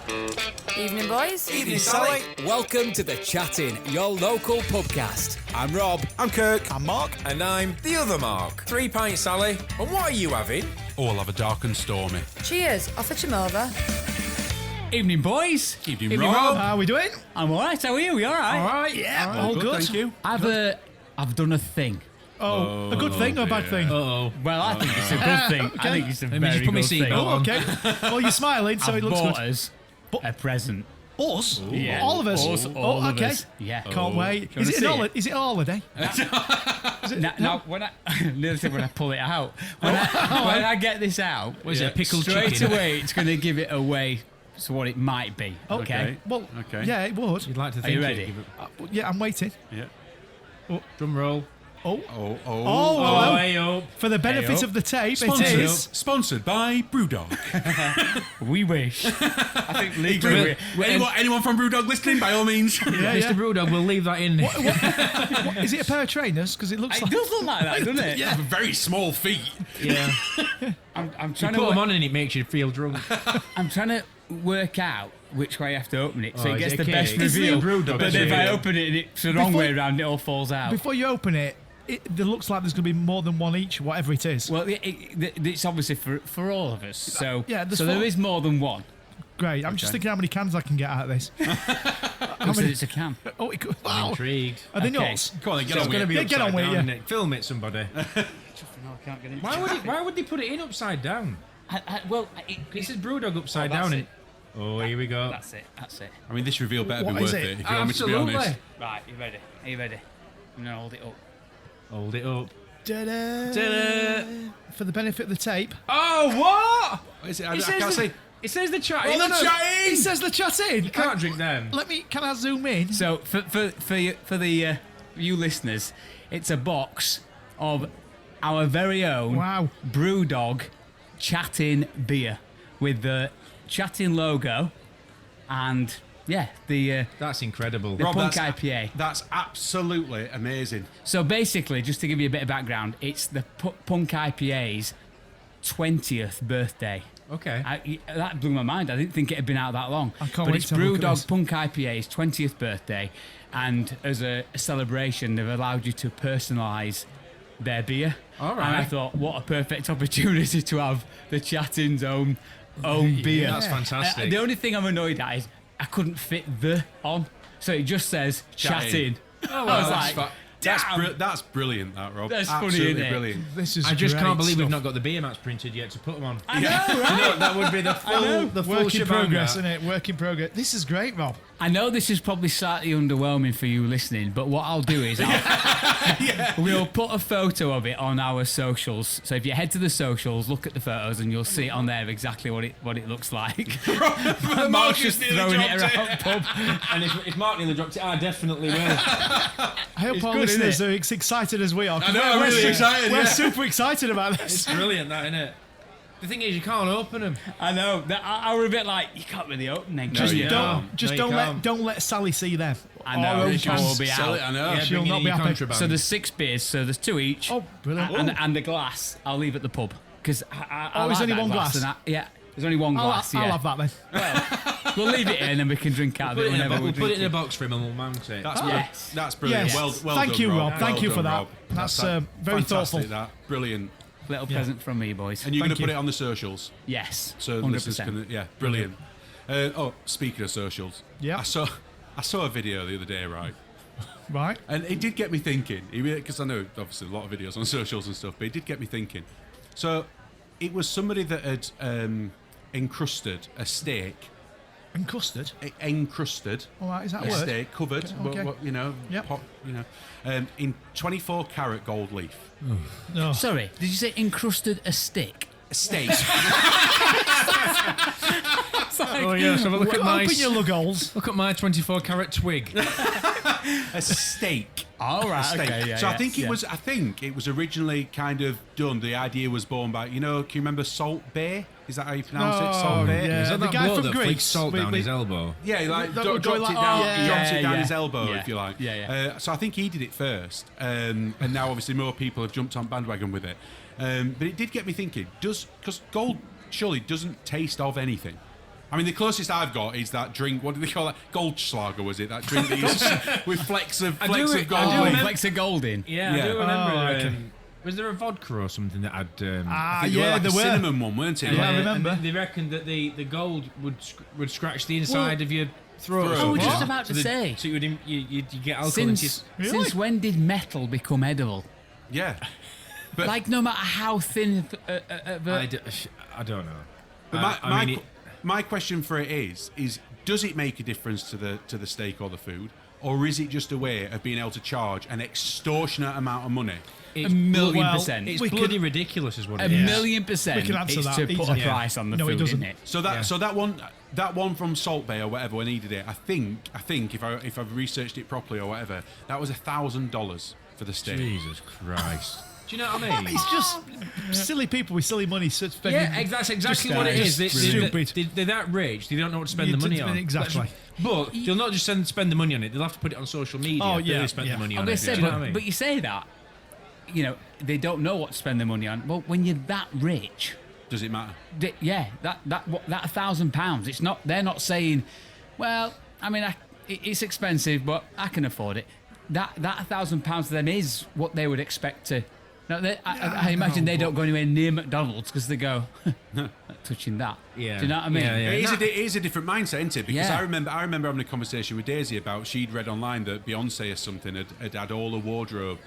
Evening, boys. Evening, Sally. Welcome to The Chat-In, your local pubcast. I'm Rob. I'm Kirk. I'm Mark. And I'm the other Mark. 3 pints, Sally. And what are you having? Oh, I'll have a dark and stormy. Cheers. I'll fetch him over. Evening, boys. Evening, Rob. How are we doing? I'm all right. How are you? You all right? All right. Yeah. All good. Thank you. I've done a thing. Oh, a good thing or a bad thing? Well, I think it's a good thing. I think it's a very just put my good thing. seatbelt on. Okay. Well, you're smiling, so I've it looks bought good. us a present. Us? Yeah. All of us? All of okay. us. Yeah. Can't wait. Do you Is wanna it, see is it a holiday? Now, when I when I pull it out, when I get this out, Was it pickled straight chicken? away, it's going to give it away. So what it might be. Okay. Well, Okay. yeah, it would. You'd like to Are think you ready? Yeah, I'm waiting. Yeah. Drum roll. Oh. Oh. Oh, well, Way up. for the benefit Hey, of the tape, Sponsored. it is. Sponsored by Brewdog. We wish. I think legally. Anyone from Brewdog listening, by all means. Yeah, Mr. Brewdog, we'll leave that in. What, is it a pair of trainers? Because it looks It like... does look like that, doesn't it? Yeah. Very small feet. Yeah. I'm You trying put to. them on and it makes you feel drunk. I'm trying to work out which way I have to open it, so Oh, it is gets it the a best cake? It's the reveal. Brewdog But if I reveal. open it and it's the wrong Before- way around, it all falls out. Before you open it, it looks like there's going to be more than one each, whatever it is. Well, it's obviously for all of us. So Yeah, there's so there four. is more than one. Great. I'm just thinking how many cans I can get out of this. Who said it's a can? Oh, it could, I'm wow. intrigued. Are they Okay. nuts? Come on, then, get It's on going to with be it. Yeah, get on upside with down, it, yeah. isn't it? Film it, somebody. No, I can't get it. Why would they put it in upside down? This is Brewdog upside down. that's Oh, here we go. That's it. I mean, this reveal better What be is worth it? it, if you want me to be Absolutely. honest. Right, you ready? Are you ready? I'm gonna hold it up. Hold it up. Da-da. Ta-da. For the benefit of the tape. Oh, what? What is it? I It can't says see. It says the chat. Oh, the chat in! It says the chat in. You can't drink them. Can I zoom in? So for you listeners, it's a box of our very own Wow. Brewdog Chat-In beer with the Chat-In logo and the That's incredible. Rob, Punk that's- IPA. That's absolutely amazing. So basically, just to give you a bit of background, it's the Punk IPA's 20th birthday. Okay. That blew my mind. I didn't think it had been out that long. I can't but wait it's to have a look at this. Brewdog Punk IPA's 20th birthday, and as a celebration, they've allowed you to personalise their beer. All And I right. thought, what a perfect opportunity to have the Chat-In's own beer. That's fantastic. The only thing I'm annoyed at is I couldn't fit the on, so it just says Chat-In. Chat-In. I was like, That's brilliant, that, Rob. That's funny, Absolutely innit? brilliant. This is I just great can't believe stuff. we've not got the beer mats printed yet to put them on. I know, right? That would be the full Work in shebang, progress, that. isn't it? Work in progress. This is great, Rob. I know this is probably slightly underwhelming for you listening, but what I'll do is we'll put a photo of it on our socials. So if you head to the socials, look at the photos, and you'll see on there exactly what it looks like. Mark's just throwing it around pub. And if Mark nearly dropped it, I definitely will. I hope It's our good, listeners isn't are as excited as we are. 'cause I know, I'm we're really su- excited, We're yeah. super excited about this. It's brilliant, that, isn't it? The thing is, you can't open them. I know. I were a bit like, you can't really open them. Just you don't let Sally see them. I know. Our own She'll cans. be Sell out. it, I know. Yeah, She'll bring not in be your happy. contraband. So there's 6 beers, so there's 2 each. Oh, brilliant. And the glass, I'll leave at the pub. Because I Oh, there's like only that one glass? and there's only one glass, I'll yeah. have that then. We'll leave it in and we can drink out of it whenever we We'll put it in a drink box for him and we'll mount it. Yes. That's brilliant. Yes. Well Thank done, you, Rob. Well Thank you done, for that. Rob. That's very fantastic, thoughtful. That. Brilliant. Little present from me, boys. And you're going Thank to put you. it on the socials. Yes, So 100%. this is gonna, brilliant. Speaking of socials, Yeah. I saw a video the other day, right? Right. And it did get me thinking, because I know obviously a lot of videos on socials and stuff, but it did get me thinking. So it was somebody that had encrusted a steak, And custard. encrusted All right, is that a a word? steak covered, Okay. Yep. in 24 karat gold leaf. No. Sorry, did you say encrusted a stick? A steak. Oh yes, have a look at my Open your lugholes. look at my 24 carat twig. A steak. All right, Steak. okay, yeah. So yeah, I think yeah. it was originally kind of done. The idea was born by, can you remember Salt Bay? Is that how you pronounce it? Salt Bay? yeah. Is that The that guy bloke from that Greece flicks salt with- down with- his elbow? Yeah, like That dropped would go it like- down, oh, yeah, dropped it down yeah. his elbow, Yeah. if you like. Yeah. So I think he did it first, and now obviously more people have jumped on bandwagon with it. But it did get me thinking: because gold surely doesn't taste of anything. I mean, the closest I've got is that drink. What do they call that? Goldschlager, was it? That drink that you with flecks of gold. Flecks of gold in. Yeah, I Yeah. do remember. Oh, okay. Was there a vodka or something that had? I think they were yeah, like there a were. cinnamon one, weren't it? Yeah, I Like- remember. and they reckoned that the gold would scratch the inside of your throat. I was just about to say. So you get alcohol into Since when did metal become edible? Yeah. But Like, no matter how thin. I don't know. But I mean, my question for it is does it make a difference to the steak or the food, or is it just a way of being able to charge an extortionate amount of money? it's a million well, percent. It's we bloody could- ridiculous, is what A it is. million percent. We can answer it's that to put easily. a price on the No, it food, doesn't. isn't it? So that one from Salt Bay or whatever, when he did it, I think if I've researched it properly or whatever, that was $1,000 for the steak. Jesus Christ. Do you know what I mean? It's just silly people with silly money spending. Yeah, that's exactly what it is. just stupid. They're that rich. They don't know what to spend the money on. Exactly. But they'll not just spend the money on it. They'll have to put it on social media. Oh, that yeah, they spent yeah. the money I'm on gonna it. say, Do you know what I mean? but you say that, they don't know what to spend their money on. Well, when you're that rich, Does it matter? that £1,000, it's not. They're not saying, well, I mean, it's expensive, but I can afford it. That £1,000 to them is what they would expect to. No, I imagine they don't go anywhere near McDonald's because they go, not touching that. Yeah. Do you know what I mean? Yeah, yeah. It is a different mindset, isn't it? Because Yeah. I remember having a conversation with Daisy about she'd read online that Beyonce or something had all her wardrobe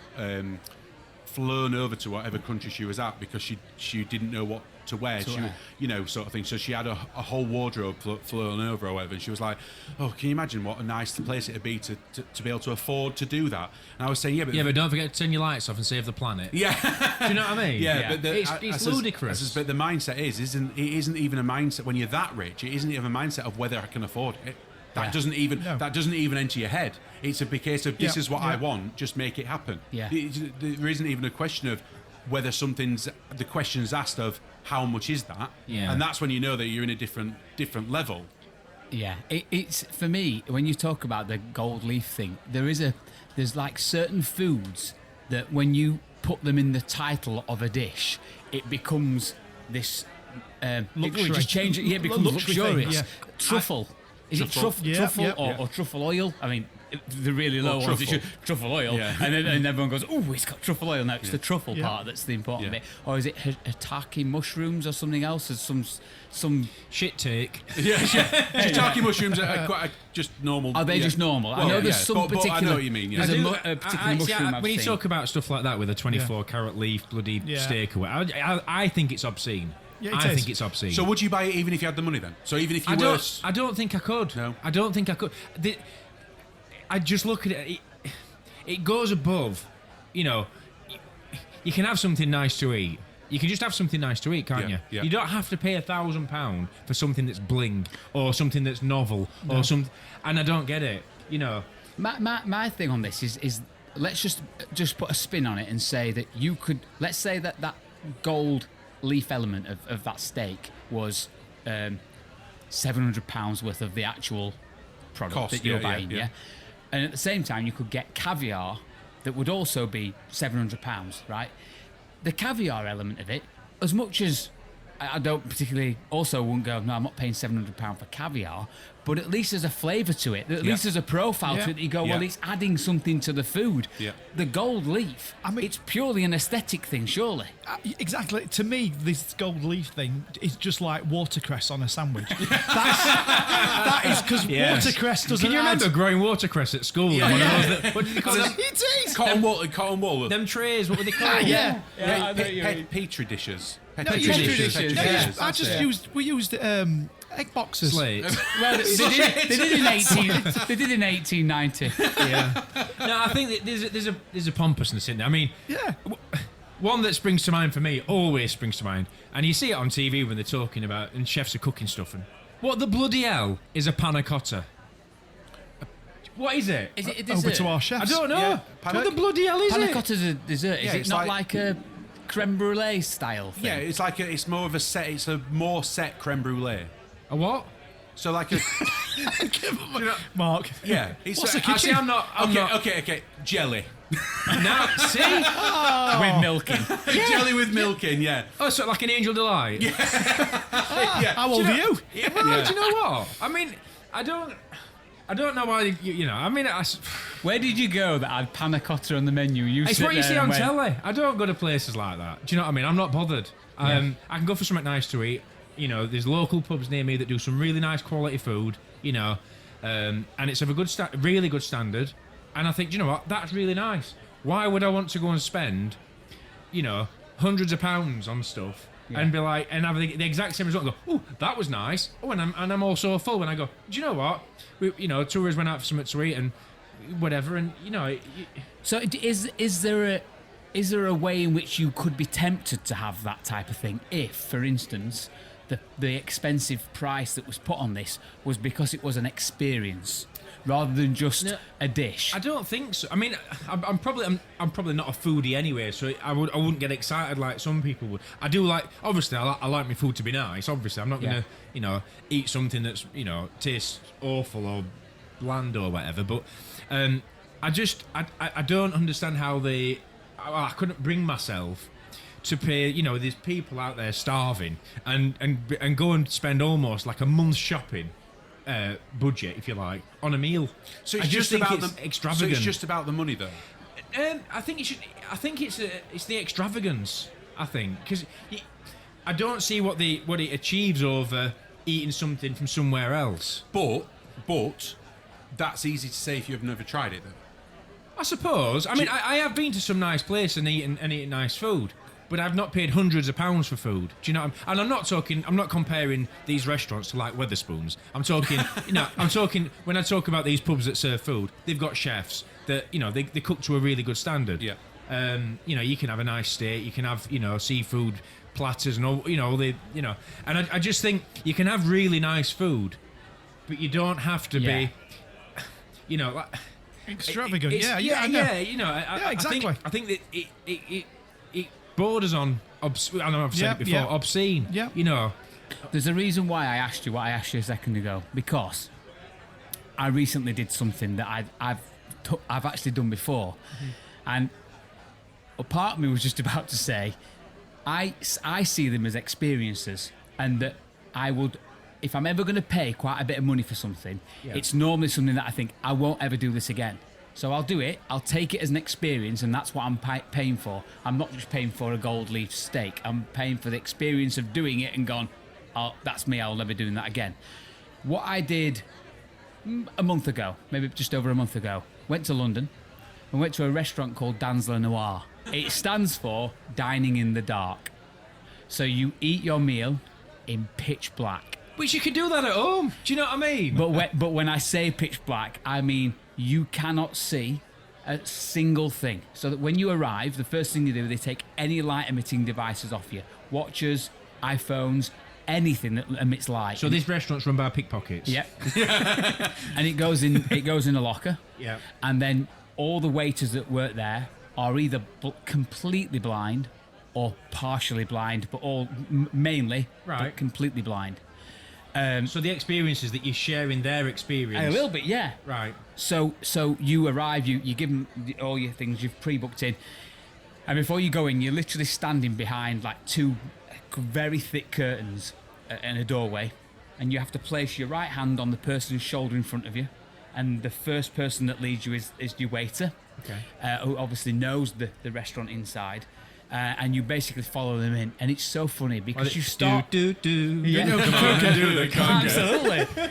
flown over to whatever country she was at because she didn't know what to wear. Sort of thing. So she had a whole wardrobe flown over or whatever. And she was like, "Oh, can you imagine what a nice place it'd be to be able to afford to do that?" And I was saying, Yeah, but don't forget to turn your lights off and save the planet. yeah. Do you know what I mean? Yeah, but it's ludicrous. But the mindset isn't even a mindset when you're that rich. It isn't even a mindset of whether I can afford it. That doesn't even enter your head. It's a big case of this is what I want. Just make it happen. Yeah. There isn't even a question of whether the question's asked of how much is that. Yeah. And that's when you know that you're in a different level. Yeah, it's for me when you talk about the gold leaf thing. There's like certain foods that when you put them in the title of a dish, it becomes this. Luxury. It just changes. Yeah, it becomes Luxury thing, luxurious. yeah. Truffle. Is it Truffle. truffle Yeah. or truffle oil? I mean, the really low ones. truffle. Truffle oil, Yeah. and everyone goes, "Oh, it's got truffle oil." No, it's the truffle Yeah. part that's the important Yeah. bit. Or is it Hataki mushrooms or something else? There's some. Shit take. Shiitake mushrooms are quite just normal. Are they just normal? I know there's some but particular. I know what you mean. Yeah. There's I a particular mushroom I've when you seen. talk about stuff like that with a 24 carat leaf bloody Yeah. steak or whatever, I think it's obscene. Yeah, it I is. think it's obscene. So would you buy it even if you had the money then? So even if you I were... don't think I could. No. I don't think I could. I just look at it. It goes above. You can have something nice to eat. You can just have something nice to eat, can't Yeah, you? yeah. You don't have to pay £1,000 for something that's bling or something that's novel or something. And I don't get it. My thing on this is let's just put a spin on it and say that you could. Let's say that gold leaf element of that steak was £700 worth of the actual product Cost, that you're yeah, yeah, buying, yeah. And at the same time, you could get caviar that would also be £700, right? The caviar element of it, as much as I don't particularly also wouldn't go, no, I'm not paying £700 for caviar, but at least there's a flavour to it. At least there's a profile to it that you go, well, Yeah. it's adding something to the food. Yeah. The gold leaf, I mean- it's purely an aesthetic thing, surely. Exactly. To me, this gold leaf thing is just like watercress on a sandwich. That is because Yes. watercress doesn't Can you remember add... growing watercress at school? Yeah, One of yeah. those that- what did they call them? It is. Cotton wool. Them trays, what were they called? Yeah. Petri dishes. Petri dishes, yeah. I just used egg boxes. Slates. Well, they did in 1890. Yeah. No, I think that there's a pompousness in there. I mean, Yeah. one that springs to mind for me, always springs to mind, and you see it on TV when they're talking about, and chefs are cooking stuff, and what the bloody hell is a panna cotta? What is it? Is it a Over dessert? to our I chefs. don't know. Yeah, What the bloody hell is Panna it? cotta's a dessert. Is Yeah, it it's not like- like a creme brulee style thing? Yeah, it's more of a set. It's a more set creme brulee. A what? So like a Mark. yeah. It's What's a, the kitchen? I'm not. Okay. Jelly. Now, see? With milking. Jelly with milk in, yeah. Oh, so like an Angel Delight? Yeah. How old are you? Yeah, well, do you know what? I mean, I don't know why, I mean... Where did you go that had panna cotta on the menu? It's sit what you there see and on went, telly. I don't go to places like that. Do you know what I mean? I'm not bothered. I can go for something nice to eat. There's local pubs near me that do some really nice quality food, and it's of a really good standard. And I think, do you know what? That's really nice. Why would I want to go and spend, hundreds of pounds on stuff and be like, and have the exact same result and go, oh, that was nice. Oh, and I'm also full when I go, do you know what? Tourists went out for something to eat and whatever, and So is there a way in which you could be tempted to have that type of thing if, for instance, the expensive price that was put on this was because it was an experience rather than just a dish? I don't think so. I mean, I'm probably not a foodie anyway, so I wouldn't get excited like some people would. I do like, obviously, I like my food to be nice. Obviously, I'm not gonna eat something that's tastes awful or bland or whatever. But I don't understand how I couldn't bring myself to pay, there's people out there starving and go and spend almost like a month's shopping budget, if you like, on a meal. So it's just just think about it's extravagant. So it's just about the money, though. I think it's the extravagance. I think because I don't see what it achieves over eating something from somewhere else. But that's easy to say if you've never tried it, though. I suppose. I mean, I have been to some nice place and eaten nice food, but I've not paid hundreds of pounds for food. Do you know what and I'm not comparing these restaurants to like Wetherspoons. I'm talking, when I talk about these pubs that serve food, they've got chefs that, they cook to a really good standard. Yeah. You can have a nice steak, you can have, seafood platters and all, and I just think you can have really nice food, but you don't have to be, like... Extravagant, I know. Yeah, exactly. I think that it borders on I know I've said it before, obscene. Yeah. There's a reason why I asked you what I asked you a second ago, because I recently did something that I've actually done before, and a part of me was just about to say I see them as experiences, and that I would, if I'm ever going to pay quite a bit of money for something, it's normally something that I think I won't ever do this again. So I'll do it, I'll take it as an experience, and that's what I'm paying for. I'm not just paying for a gold leaf steak, I'm paying for the experience of doing it and gone, that's me, I'll never be doing that again. What I did a month ago, maybe just over a month ago, went to London and went to a restaurant called Dans Le Noir. It stands for Dining in the Dark. So you eat your meal in pitch black. Which you can do that at home. Do you know what I mean? But when I say pitch black, I mean you cannot see a single thing. So that when you arrive, the first thing you do, they take any light emitting devices off you. Watches, iPhones, anything that emits light. So this restaurant's run by pickpockets. Yep. And it goes in a locker. Yeah. And then all the waiters that work there are either completely blind or partially blind, but all mainly but completely blind. So the experience is that you're sharing their experience. A little bit, yeah. Right. So you arrive, you give them all your things you've pre-booked in, and before you go in, you're literally standing behind like two very thick curtains in a doorway, and you have to place your right hand on the person's shoulder in front of you, and the first person that leads you is your waiter, who obviously knows the restaurant inside. And you basically follow them in, and it's so funny because you start absolutely.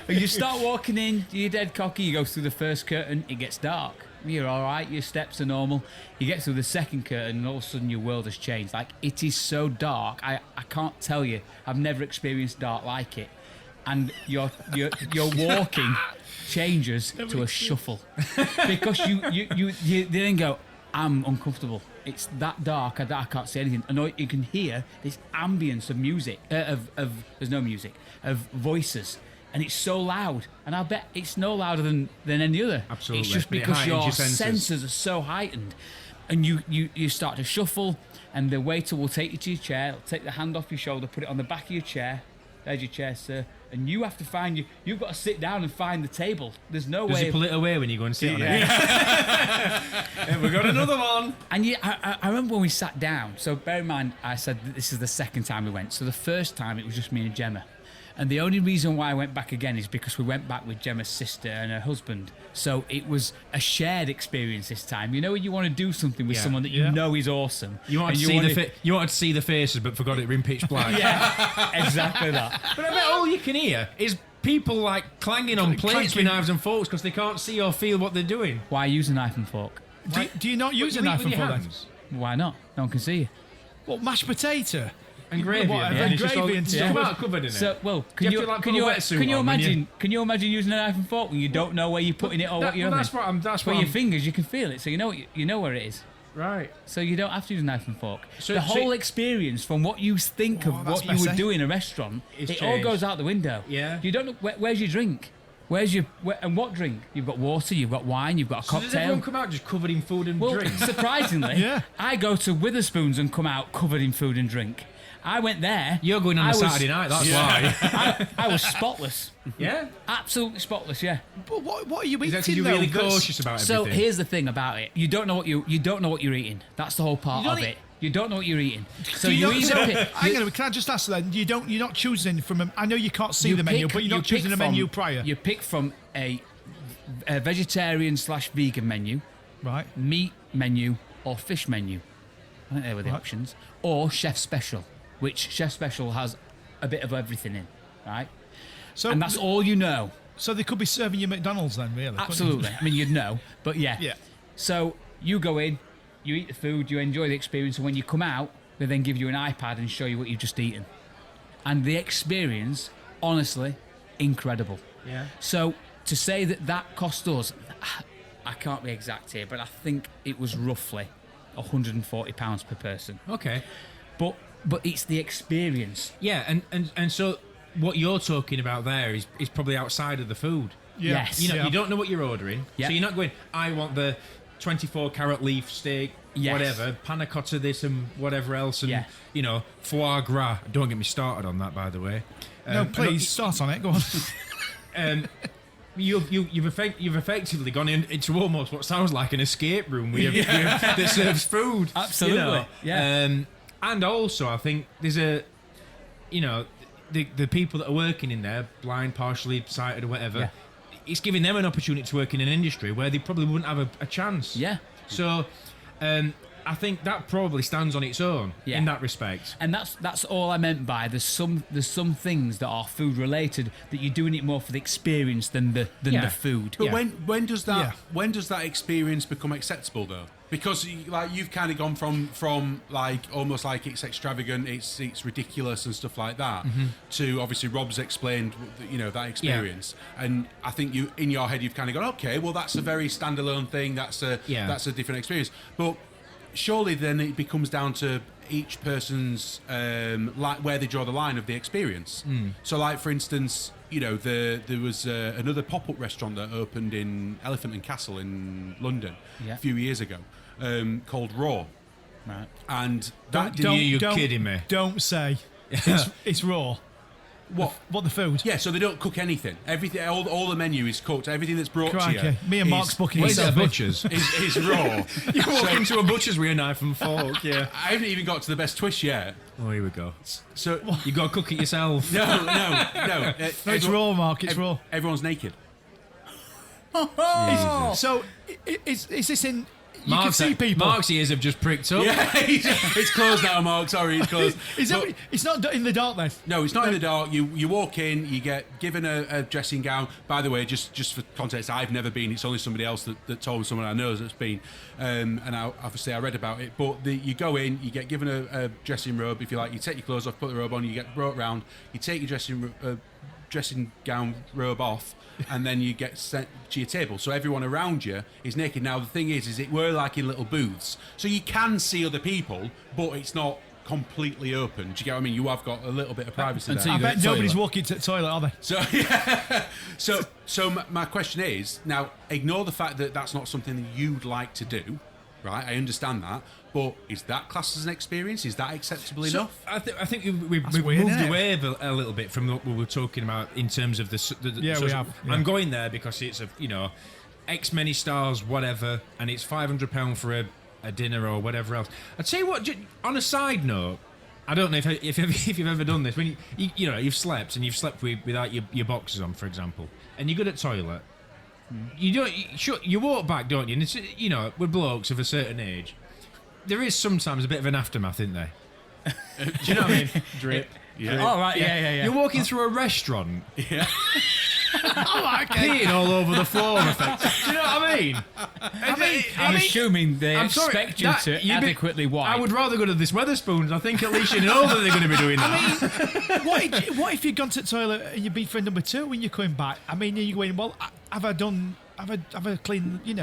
You start walking in, you're dead cocky. You go through the first curtain, it gets dark. You're all right. Your steps are normal. You get through the second curtain, and all of a sudden your world has changed. Like, it is so dark. I can't tell you. I've never experienced dark like it. And your walking changes to a shuffle because you then go, I'm uncomfortable. It's that dark. I can't see anything. And all you can hear this ambience of music, there's no music, of voices, and it's so loud. And I bet it's no louder than any other. Absolutely. It's just because your senses are so heightened, and you start to shuffle, and the waiter will take you to your chair, take the hand off your shoulder, put it on the back of your chair. There's your chair, sir. and you have to find you've got to sit down and find the table. There's no Does way. he pull it away when you go and sit on it? Yeah, we got another one. And I remember when we sat down. So bear in mind, I said that this is the second time we went. So the first time it was just me and Gemma. And the only reason why I went back again is because we went back with Gemma's sister and her husband. So it was a shared experience this time. You know when you want to do something with someone that you know is awesome. You wanted to see the faces, but forgot it were in pitch black. Yeah, exactly that. But I bet all you can hear is people like clanging on plates with knives and forks because they can't see or feel what they're doing. Why use a knife and fork? Do you not use a knife and fork then? Why not? No one can see you. What, mashed potato? And gravy, and gravy and stuff. Come out covered in it. So, well, can you imagine? Can you imagine using a knife and fork when you don't know where you're putting it or what you're? That's with your fingers, you can feel it, so you know where it is. Right. So you don't have to use a knife and fork. So the so whole experience, from what you think of what you would do in a restaurant, it all goes out the window. Yeah. You don't know where's your drink. And what drink? You've got water, you've got wine, you've got a cocktail. Does everyone come out just covered in food and drink? Surprisingly, I go to Witherspoons and come out covered in food and drink. I went there. You're going on a Saturday night, that's why. I was spotless. Yeah? Absolutely spotless, yeah. But what are you eating? You're really cautious about everything. So here's the thing about it. You don't know what you're eating. That's the whole part of it. You don't know what you're eating. So you either can I just ask then? You're not choosing from I know you can't see the menu, but you're not choosing a menu prior. You pick from a vegetarian/vegan menu, right? Meat menu or fish menu. I think they were the options. Or chef special, which chef special has a bit of everything in, right? So and that's all you know. So they could be serving you McDonald's then, really? Absolutely. I mean, you'd know, but yeah. Yeah. So you go in, you eat the food, you enjoy the experience, and when you come out, they then give you an iPad and show you what you've just eaten. And the experience, honestly, incredible. Yeah. So to say that cost us, I can't be exact here, but I think it was roughly £140 per person. Okay. But it's the experience. Yeah, and so what you're talking about there is probably outside of the food. Yeah. Yes. You don't know what you're ordering, so you're not going, I want the 24 carat leaf steak, whatever, panna cotta this and whatever else, and foie gras. Don't get me started on that, by the way. No, please start on it. Go on. You've effectively gone into almost what sounds like an escape room that serves food. Absolutely. And also, I think there's the people that are working in there, blind, partially sighted, or whatever. Yeah. It's giving them an opportunity to work in an industry where they probably wouldn't have a chance. Yeah. So, I think that probably stands on its own in that respect. And that's all I meant by there's some things that are food related that you're doing it more for the experience than the food. But when does that experience become acceptable though? Because like you've kind of gone from like almost like it's extravagant, it's ridiculous and stuff like that, to obviously Rob's explained that experience, and I think you in your head you've kind of gone, okay, well that's a very standalone thing, that's a different experience, but surely then it becomes down to each person's where they draw the line of the experience. So like for instance, there was another pop-up restaurant that opened in Elephant and Castle in London a few years ago, called Raw. Right. And you're kidding me. Don't say it's raw. What the food? Yeah, so they don't cook anything. Everything, all the menu is cooked. Everything that's brought to you. Me and Mark's booking. Where's that butcher's? is raw. You walk into a butcher's with a knife and fork. Yeah. I haven't even got to the best twist yet. Oh, here we go. So you got to cook it yourself. No. It's raw, Mark. It's raw. Everyone's naked. So is this in? You can see people. Mark's ears have just pricked up. Yeah, it's closed now, Mark. Sorry, it's closed. It's not in the dark then? No, it's not in the dark. You walk in, you get given a dressing gown. By the way, just for context, I've never been. It's only somebody else that told someone I know that's been. And obviously I read about it. But you go in, you get given a dressing robe, if you like. You take your clothes off, put the robe on, you get brought round. You take your dressing gown robe off, and then you get sent to your table. So everyone around you is naked. Now the thing is we're like in little booths, so you can see other people, but it's not completely open. Do you get what I mean? You have got a little bit of privacy there. I bet nobody's walking to the toilet, are they? So my question is, now ignore the fact that that's not something that you'd like to do. right? I understand that. But is that classed as an experience? Is that acceptable enough? I think we've weird, moved isn't it? away a little bit from what we were talking about in terms of the Yeah, we have, yeah. I'm going there because it's X many stars, whatever, and it's £500 for a dinner or whatever else. I'd say on a side note, I don't know if you've ever done this when you've slept and you've slept without your boxers on, for example, and you go to the toilet. You walk back, don't you? And it's, we're blokes of a certain age. There is sometimes a bit of an aftermath, isn't there? Do you know what I mean? Drip. Yeah. Oh, right, yeah. You're walking through a restaurant. Yeah. Peeing all over the floor, effectively. Do you know what I mean? I'm assuming they I'm sorry, expect you to adequately wipe. I would rather go to this Weatherspoons. I think at least you know that they're going to be doing that. What if you've gone to the toilet and you've been for number 2 when you're coming back? I mean, you're going, well, have I cleaned Well, it you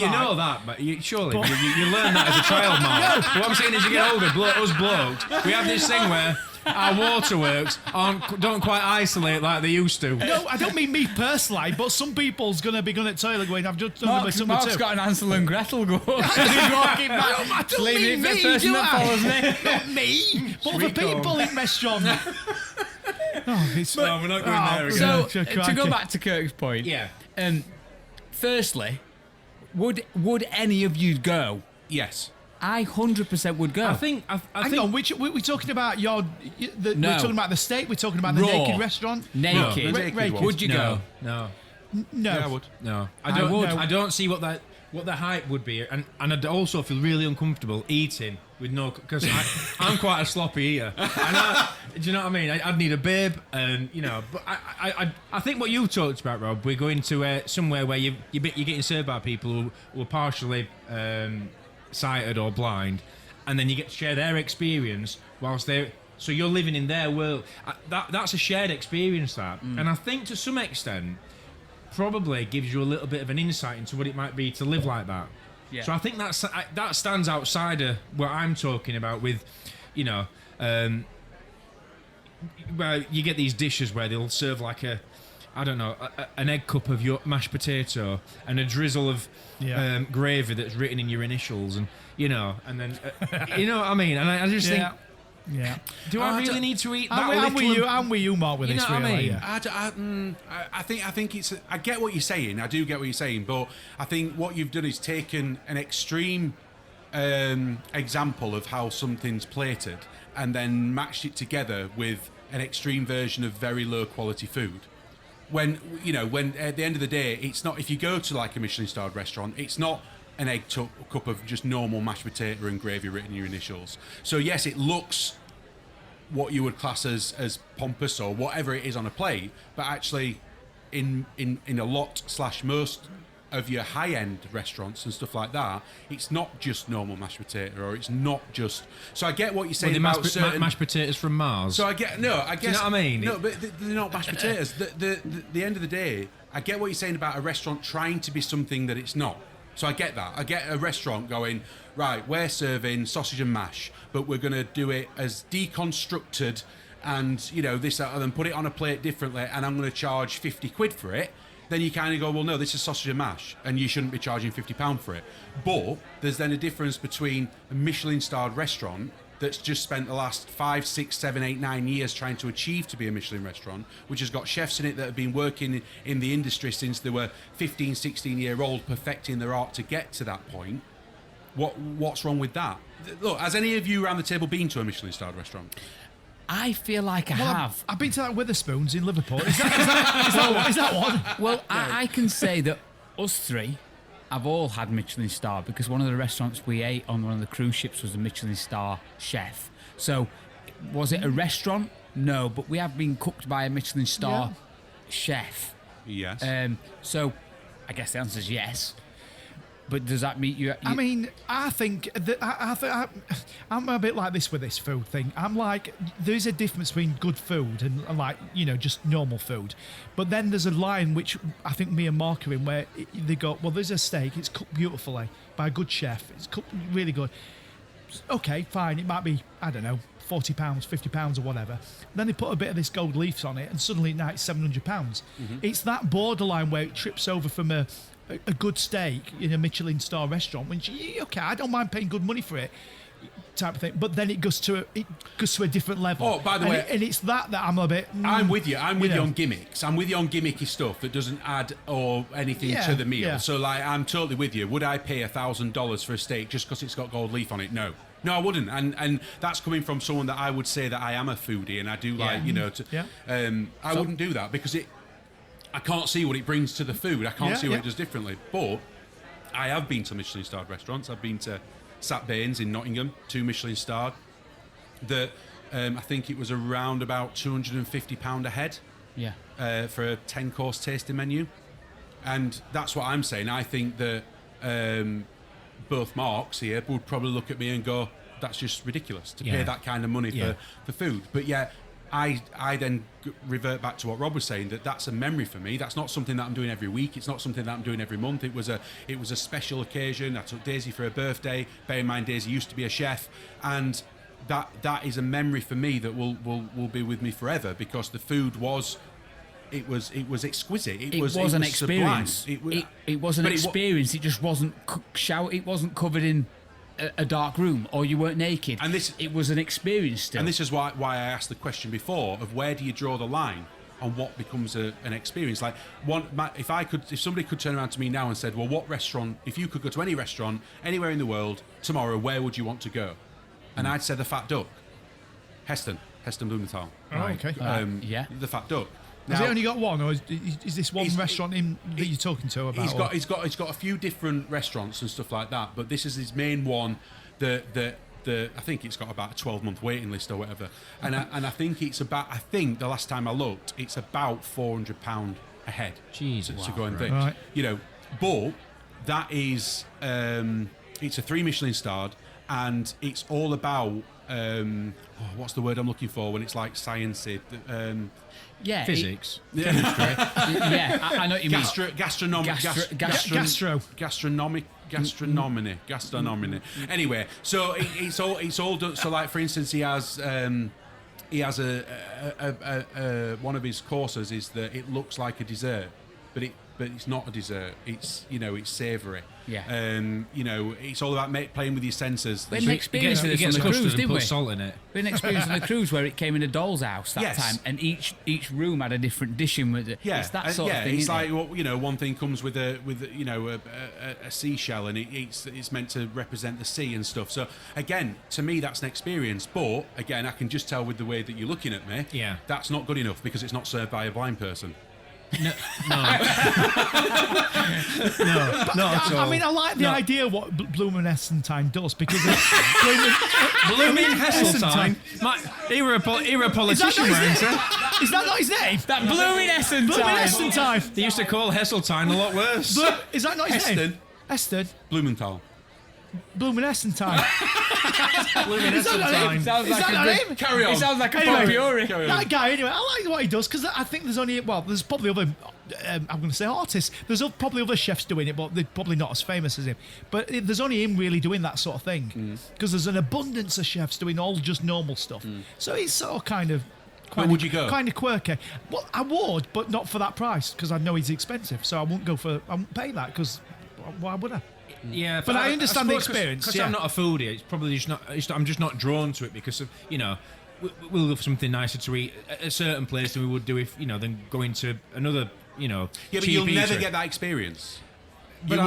right? know that, but surely you learn that as a child, Mark. What I'm saying is, you get older, us blokes, we have this thing where our waterworks don't quite isolate like they used to. No, I don't mean me personally, but some people's going to be going to the toilet going, I've just done Mark's number 2. got an Hansel and Gretel go. Walking back. I don't Leaving mean it for me, the person do that I? follows me. Not me, but the people in restaurant. No, we're not going there again. So, to go back to Kirk's point, Yeah. Firstly, would any of you go? Yes. I 100% would go. I think. Hang on, we're talking about No. we're talking about the steak, we're talking about the Raw. naked restaurant. Naked. No, the naked Naked. one. Would you go? No. No. Yeah, I would. No, I I don't. would. I don't see what the hype would be, and I'd also feel really uncomfortable eating with no, because I'm quite a sloppy eater. Do you know what I mean? I'd need a bib, and But I think what you talked about, Rob, we're going to somewhere where you're getting served by people who are partially sighted or blind, and then you get to share their experience whilst they're. So you're living in their world. That's a shared experience, and I think to some extent, probably gives you a little bit of an insight into what it might be to live like that. Yeah. So I think that stands outside of what I'm talking about with, where you get these dishes where they'll serve like an egg cup of your mashed potato and a drizzle of gravy that's written in your initials, and and then you know what I mean. And I just think. Yeah. Do I really need to eat that I'm little? with you, Mark, with You this. know what I really, mean? yeah. I think it's. I get what you're saying. I do get what you're saying, but I think what you've done is taken an extreme example of how something's plated, and then matched it together with an extreme version of very low quality food. When at the end of the day, it's not. If you go to like a Michelin starred restaurant, it's not an egg cup of just normal mashed potato and gravy written in your initials. So yes, it looks what you would class as pompous or whatever it is on a plate, but actually in a lot / most of your high-end restaurants and stuff like that, it's not just normal mashed potato, or it's not just. So I get what you're saying about certain mashed potatoes from Mars. So I guess you know what I mean? No, but they're not mashed potatoes. The end of the day, I get what you're saying about a restaurant trying to be something that it's not. So I get that. I get a restaurant going, right, we're serving sausage and mash, but we're going to do it as deconstructed and, this, and then put it on a plate differently, and I'm going to charge 50 quid for it. Then you kind of go, well, no, this is sausage and mash, and you shouldn't be charging £50 for it. But there's then a difference between a Michelin starred restaurant that's just spent the last 5, 6, 7, 8, 9 years trying to achieve to be a Michelin restaurant, which has got chefs in it that have been working in the industry since they were 15, 16-year-old, perfecting their art to get to that point. What's wrong with that? Look, has any of you around the table been to a Michelin starred restaurant? I feel like I have. I've been to that Weatherspoons in Liverpool. Is that one? Well, I can say that us three have all had Michelin Star, because one of the restaurants we ate on one of the cruise ships was a Michelin Star chef. So, was it a restaurant? No, but we have been cooked by a Michelin Star chef. Yes. So, I guess the answer is yes. But does that mean you? I mean, I think that I'm a bit like this with this food thing. I'm like, there's a difference between good food and like, just normal food. But then there's a line which I think me and Mark are in where they go, well, there's a steak, it's cooked beautifully by a good chef, it's cooked really good. Okay, fine, it might be, I don't know, £40, £50 or whatever. Then they put a bit of this gold leaf on it, and suddenly now it's £700. It's that borderline where it trips over from a a good steak in a Michelin Star restaurant, when okay, I don't mind paying good money for it, type of thing. But then it goes to a different level. Oh, by the way, and it's that I'm a bit. I'm with you. I'm with you on gimmicks. I'm with you on gimmicky stuff that doesn't add or anything to the meal. Yeah. So, like, I'm totally with you. Would I pay $1,000 for a steak just because it's got gold leaf on it? No. No, I wouldn't. And that's coming from someone that I would say that I am a foodie and I do like, I wouldn't do that because I can't see what it brings to the food. I can't see what it does differently. But I have been to Michelin starred restaurants. I've been to Sat Baines in Nottingham, 2 Michelin starred. That I think it was around about £250 a head. Yeah. For a 10-course tasting menu. And that's what I'm saying. I think that both Marks here would probably look at me and go, that's just ridiculous to pay that kind of money for food. But yeah, I then revert back to what Rob was saying, that's a memory for me. That's not something that I'm doing every week. It's not something that I'm doing every month. It was a special occasion. I took Daisy for her birthday. Bear in mind, Daisy used to be a chef, and that is a memory for me that will be with me forever because the food was. It was exquisite. It was an experience. It was an experience. It just wasn't It wasn't covered in a dark room, or you weren't naked. And it was an experience still. And this is why I asked the question before of where do you draw the line on what becomes an experience. Like if somebody could turn around to me now and said, well, what restaurant? If you could go to any restaurant anywhere in the world tomorrow, where would you want to go? And I'd say the Fat Duck, Heston Blumenthal. Oh, okay. The Fat Duck. Has Now, he only got one, or is this one restaurant that you're talking to about? He's got a few different restaurants and stuff like that, but this is his main one. I think it's got about a 12-month waiting list or whatever, and I think I think the last time I looked, it's about £400 a head. Jesus, to go and think. Right. But that is it's a 3 Michelin starred, and it's all about what's the word I'm looking for when it's like sciencey. Physics. I know what you mean. Gastronomy. Anyway, so it's all done. So, like, for instance, he has a one of his courses is that it looks like a dessert, but it's not a dessert. It's it's savoury. Yeah. It's all about playing with your senses. We had an experience with this on the cruise, didn't we? Salt in it. We had an experience on the cruise where it came in a doll's house that time, and each room had a different dish in with it. Yeah, it's that sort of thing. It's like one thing comes with a seashell, and it's meant to represent the sea and stuff. So again, to me, that's an experience. But again, I can just tell with the way that you're looking at me, that's not good enough because it's not served by a blind person. No, not at all. I mean, I like the idea of what Bloomin' Hesseltine does because Bloomin' Hesseltine. You're a politician, weren't you? Is that not his name? That Bloomin' Hesseltine. Bloomin' Hesseltine. They used to call Hesseltine a lot worse. Is that not his name? Heston. Blumenthal. Bloomin' Hesseltine. Bloomin' Is that not Hesseltine. him? Sounds Is like that a not good- him? Carry on. It sounds like a Anyway, potpourri. that guy, anyway, I like what he does because I think there's probably I'm going to say artists. There's probably other chefs doing it, but they're probably not as famous as him. But there's only him really doing that sort of thing because there's an abundance of chefs doing all just normal stuff. So it's sort of kind of. Where would you go? Kind of quirky. Well, I would, but not for that price because I know he's expensive. So I won't pay that because why would I? Yeah, But I understand the experience, Because yeah. I'm not a foodie, it's probably just not. I'm just not drawn to it because of we'll look for something nicer to eat at a certain place than we would do if than going to another Yeah, but cheap you'll never eatery. get that experience. But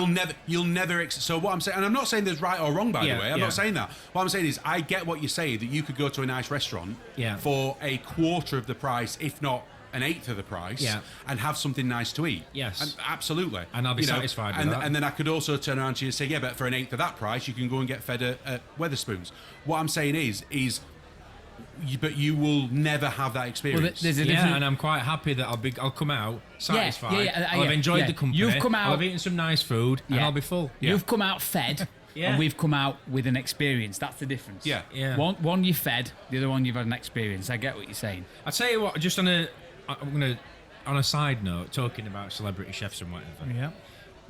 You'll never. So what I'm saying, and I'm not saying there's right or wrong, by the way. I'm yeah. not saying that. What I'm saying is, I get what you say that you could go to a nice restaurant for a quarter of the price, if not an eighth of the price, and have something nice to eat. Yes. And absolutely. And I'll be satisfied with that. And then I could also turn around to you and say, yeah, but for an eighth of that price, you can go and get fed at Wetherspoons. What I'm saying is. But you will never have that experience. There's a different- and I'm quite happy that I'll come out satisfied. yeah, I'll have enjoyed the company. You've come out. I'll have eaten some nice food, and I'll be full. You've come out fed, and we've come out with an experience. That's the difference. Yeah. One you're fed, the other one you've had an experience. I get what you're saying. I tell you what, just on a side note, talking about celebrity chefs and whatever. Yeah.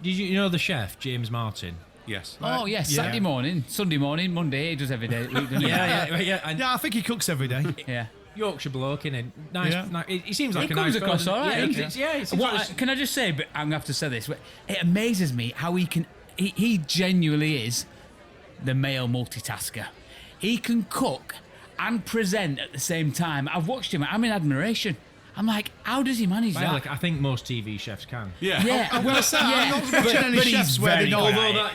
Did you know the chef James Martin? Yes. Oh yes, Saturday morning, Sunday morning, Monday. He does every day. Yeah. Yeah, I think he cooks every day. Yeah. Yorkshire bloke, innit? Nice. Yeah. He seems like He a comes nice across guy. all right. Yeah, he seems What, like can I just say, but I'm going to have to say this, it amazes me how he genuinely is the male multitasker. He can cook and present at the same time. I've watched him, I'm in admiration. I'm like, how does he manage that? Like, I think most TV chefs can. Yeah. Yeah, I'm gonna say, I'm not watching any chefs where they don't. Although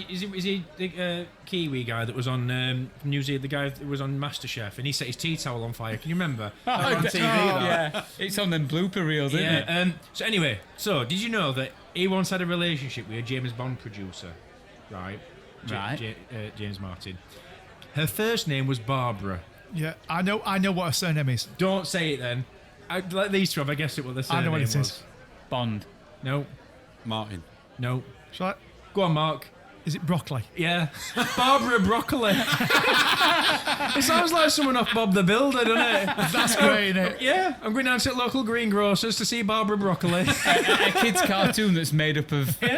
is he the Kiwi guy that was on New Zealand, the guy that was on MasterChef, and he set his tea towel on fire. Can you remember? That was on TV. that. yeah, it's on them blooper reels, isn't it? Yeah. So anyway, did you know that he once had a relationship with a James Bond producer, right? Right. James Martin. Her first name was Barbara. Yeah, I know what her surname is. Don't say it then. Let these two have a guess at what their surname I know what it was. is. Bond. No, Martin. no. Shall I? Go on, Mark. Is it broccoli? Yeah, Barbara Broccoli. It sounds like someone off Bob the Builder, doesn't it? That's great, isn't it? Yeah, I'm going down to local greengrocers to see Barbara Broccoli. A kid's cartoon that's made up of fruit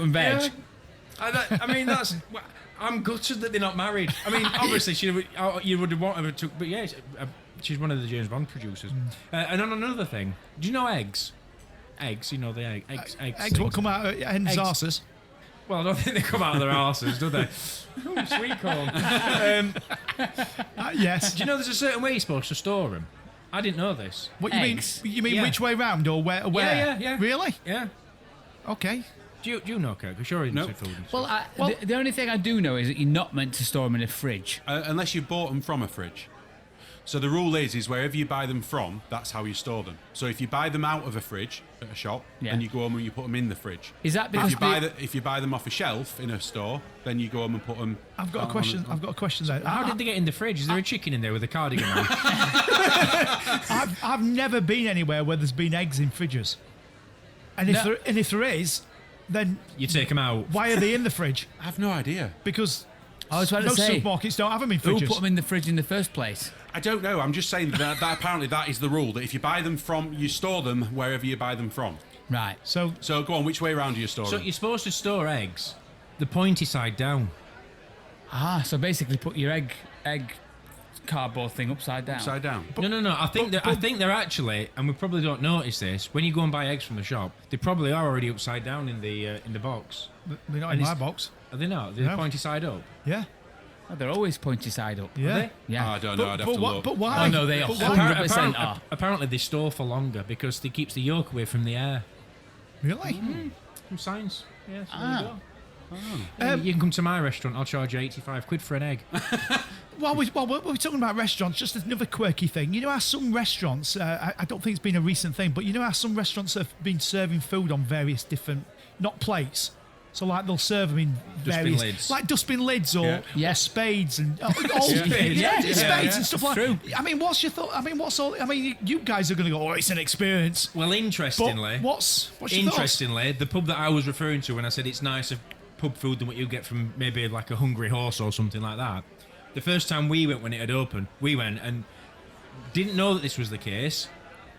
and veg. Yeah. I mean, I'm gutted that they're not married. I mean, obviously, you would have wanted her to, but yeah, she's one of the James Bond producers. And on another thing, do you know eggs? Eggs, you know the eggs. Eggs what come out of hens' Eggs. arses. Well, I don't think they come out of their arses, do they? Ooh, sweet corn. Yes. Do you know there's a certain way you're supposed to store them? I didn't know this. What you Eggs. mean? You mean Yeah. which way round or where? Yeah. Really? Yeah. Okay. Do you know, Kirk? Because you're into Nope. food. And Well, stuff. the only thing I do know is that you're not meant to store them in a fridge. Unless you bought them from a fridge. So the rule is wherever you buy them from, that's how you store them. So if you buy them out of a fridge at a shop, Yeah. then you go home and you put them in the fridge. Is that If because if you buy them off a shelf in a store, then you go home and put them. I've got a question. I've got a question there. How did they get in the fridge? Is there a chicken in there with a cardigan on? I've never been anywhere where there's been eggs in fridges. And if there is, then You take them out. why are they in the fridge? I have no idea. Because I was trying to most say, supermarkets don't have them in who fridges. put them in the fridge in the first place? I don't know. I'm just saying that apparently that is the rule. That if you buy them from, you store them wherever you buy them from. Right. So So go on, which way around do you store So them? you're supposed to store eggs the pointy side down. So basically put your egg cardboard thing upside down. Upside down. No. I think they're actually, and we probably don't notice this. When you go and buy eggs from the shop, they probably are already upside down in the box. they're not And in my it's- box. Are they not? They're No. pointy side up. Yeah. Oh, they're always pointy side up. Yeah. Are they? Yeah. I don't know. I'd have to look. But why? Oh, no, they But are why? 100% are. Apparently they store for longer because it keeps the yolk away from the air. Really? From science. Yeah, so Ah. there you go. You can come to my restaurant. I'll charge you 85 quid for an egg. While we're talking about restaurants, just another quirky thing. You know how some restaurants, I don't think it's been a recent thing, but you know how some restaurants have been serving food on various different, not plates. So like they'll serve them in various, lids. like dustbin lids or, Yeah. Yeah. or spades and all, Spades. yeah, Yeah. spades and stuff like. True. I mean, what's your thought? I mean, what's all? I mean, you guys are going to go, oh, it's an experience. Well, But interestingly, what's your thoughts? interestingly, the pub that I was referring to when I said it's nicer pub food than what you get from maybe like a Hungry Horse or something like that. The first time we went when it had opened, we went and didn't know that this was the case,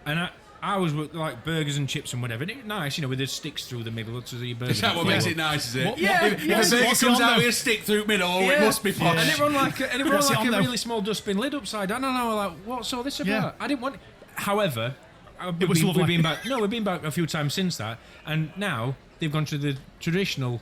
and I was with like burgers and chips and whatever. And it was nice, with the sticks through the middle to your burger. Is that what makes it nice, is it? What- Yeah, If yeah. a burger What's comes on out there? with a stick through middle, Yeah. it must be posh. And it run like a, What's it on a there? really small dustbin lid upside down. I know, like, what's all this about? Yeah. I didn't want. However, It was lovely. we've been back. No, we've been back a few times since that, and now they've gone to the traditional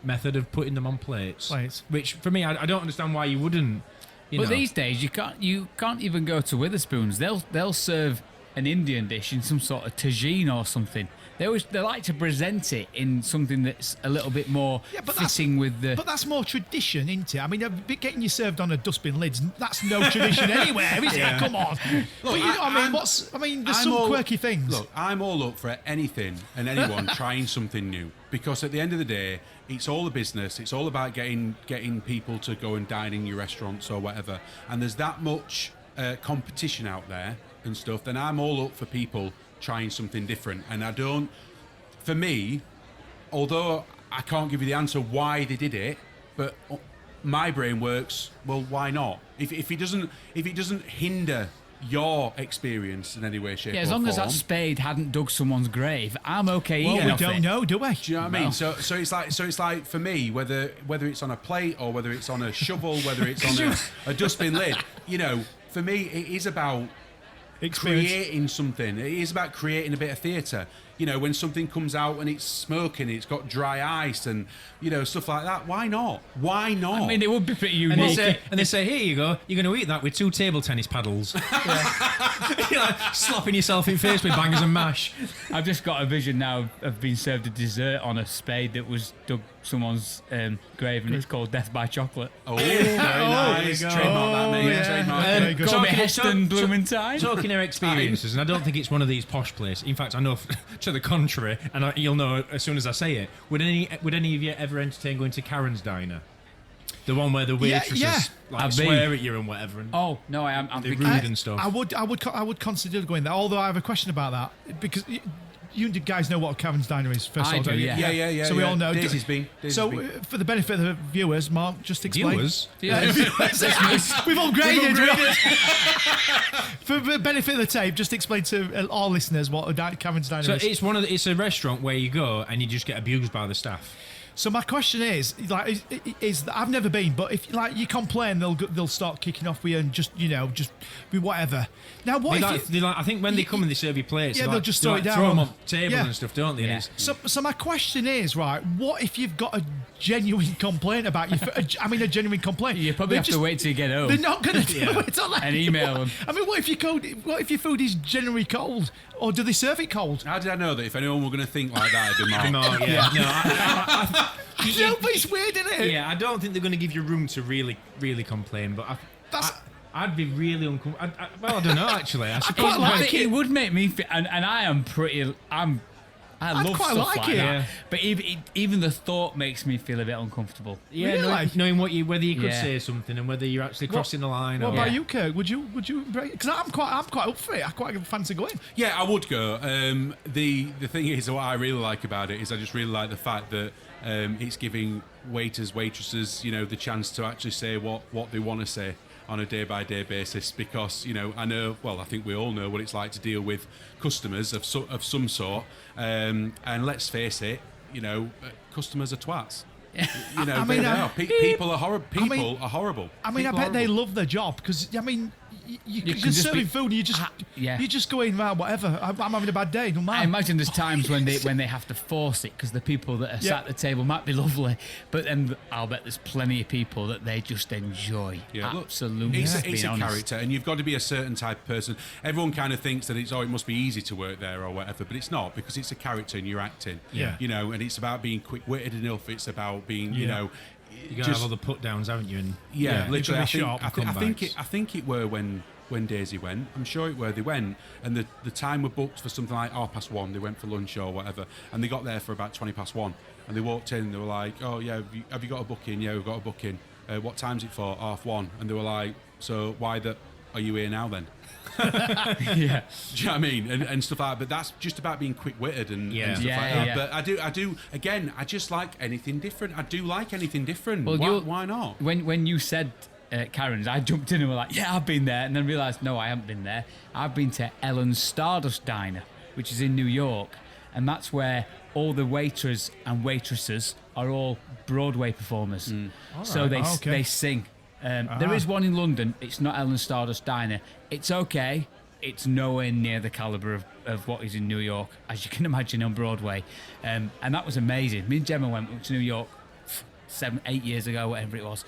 method of putting them on plates. Plates. Which for me, I don't understand why you wouldn't. You But know. these days you can't even go to Witherspoons. They'll serve an Indian dish in some sort of tagine or something. They like to present it in something that's a little bit more Yeah, but that's- fitting with the. But that's more tradition, isn't it? I mean, getting you served on a dustbin lids, that's no tradition anywhere, is it? Come on. But you know what I mean? There's I'm some all- quirky things. Look, I'm all up for anything and anyone trying something new, because at the end of the day, it's all a business. It's all about getting people to go and dine in your restaurants or whatever. And there's that much competition out there and stuff. Then I'm all up for people trying something different. And I don't. For me, although I can't give you the answer why they did it, but my brain works. Well, why not? If it doesn't hinder your experience in any way, shape, Yeah, as or long as form. that spade hadn't dug someone's grave, I'm okay Well, eating we off don't it. know, do we? Do you know what I No. mean? So it's like for me, whether it's on a plate or whether it's on a shovel, whether it's on a dustbin lid, for me, it is about Experience. creating something. It is about creating a bit of theatre. You know, when something comes out and it's smoking, it's got dry ice and, you know, stuff like that. Why not? Why not? I mean, it would be pretty And unique. they say, here you go, you're going to eat that with 2 table tennis paddles. You're like slapping yourself in the face with bangers and mash. I've just got a vision now of being served a dessert on a spade that was dug someone's grave, and it's called Death by Chocolate. Oh, very nice. there you go. Trademark that, mate. Yeah. Trademark. Very good. Call me Heston Blumentine. Talking our experiences, and I don't think it's one of these posh places. In fact, I know to the contrary, and you'll know as soon as I say it. Would any of you ever entertain going to Karen's Diner? The one where the waitresses yeah. like I've swear been. at you and whatever. And Oh no, I'm they're thinking. rude and stuff. I would consider going there. Although I have a question about that because you guys know what Karen's Diner is. First I of all, do, don't you? yeah. So we all know. Daisy's been. So for the benefit of the viewers, Mark, just explain. Viewers? We've upgraded. For the benefit of the tape, just explain to all listeners what Karen's Diner So is. it's a restaurant where you go and you just get abused by the staff. So my question is that I've never been, but if like you complain, they'll start kicking off with you and just be whatever. Now what? I think when they come and they serve you plates, Yeah, they they'll like- just they throw like it down. throw them on tables Yeah. and stuff, don't they? And Yeah. it's- So my question is, right, what if you've got a genuine complaint about you? I mean, a genuine complaint. You probably They're have to just- wait till you get home. They're not going to do it, are they? And email them. I mean, what if your food is generally cold, or do they serve it cold? How did I know that if anyone were going to think like that, it'd be Mark? No, yeah. No, No, but it's weird, isn't it? yeah, I don't think they're going to give you room to really, really complain. But I'd be really uncomfortable. Well, I don't know, actually. I suppose quite like it it. would make me feel, and I am pretty. I love quite stuff like like it. that. Yeah. But even the thought makes me feel a bit uncomfortable. yeah, Really? knowing whether you could Yeah. say something and whether you're actually crossing the line. What or, about Yeah. you, Kirk? Would you break? Because I'm quite up for it. I quite fancy going. Yeah, I would go. The thing is, what I really like about it is I just really like the fact that it's giving waiters, waitresses, you know, the chance to actually say what they want to say on a day-by-day basis, because, you know, I think we all know what it's like to deal with customers of some sort, and let's face it, you know, customers are twats. You know, I mean, they are. People are horrible. People mean- are horrible. I mean, People I are bet they horrible. love their job because I mean, you can can just serve be- food and you just yeah. you just go in, well, whatever. I'm having a bad day. No matter. I imagine there's times when they have to force it because the people that are sat at the table might be lovely, but then I'll bet there's plenty of people that they just enjoy. Yeah, look, Absolutely. It's being a honest. character, and you've got to be a certain type of person. Everyone kind of thinks that it must be easy to work there or whatever, but it's not, because it's a character and you're acting. Yeah. You know, and it's about being quick-witted enough. It's about being, you Yeah. know, You gotta have all the put downs, haven't you? And yeah, you've literally. gotta be sharp and I think it were when Daisy went. I'm sure it were. They went, and the time were booked for something like 1:30. They went for lunch or whatever, and they got there for about 1:20. And they walked in. And they were like, "Oh yeah, have you got a booking? Yeah, we've got a booking. What time's it for? 1:30." And they were like, "So why are you here now then?" Yeah. Do you know what I mean? And stuff like that. But that's just about being quick-witted and stuff Yeah, like that. yeah. But I do, again, I just like anything different. I do like anything different. Well, Why not? When you said Karen's, I jumped in and were like, yeah, I've been there, and then realised, no, I haven't been there. I've been to Michelin Stardust Diner, which is in New York, and that's where all the waiters and waitresses are all Broadway performers. So they sing. There is one in London. It's not Michelin Stardust Diner. It's okay. It's nowhere near the calibre of what is in New York, as you can imagine, on Broadway. And that was amazing. Me and Gemma went to New York 7-8 years ago, whatever it was.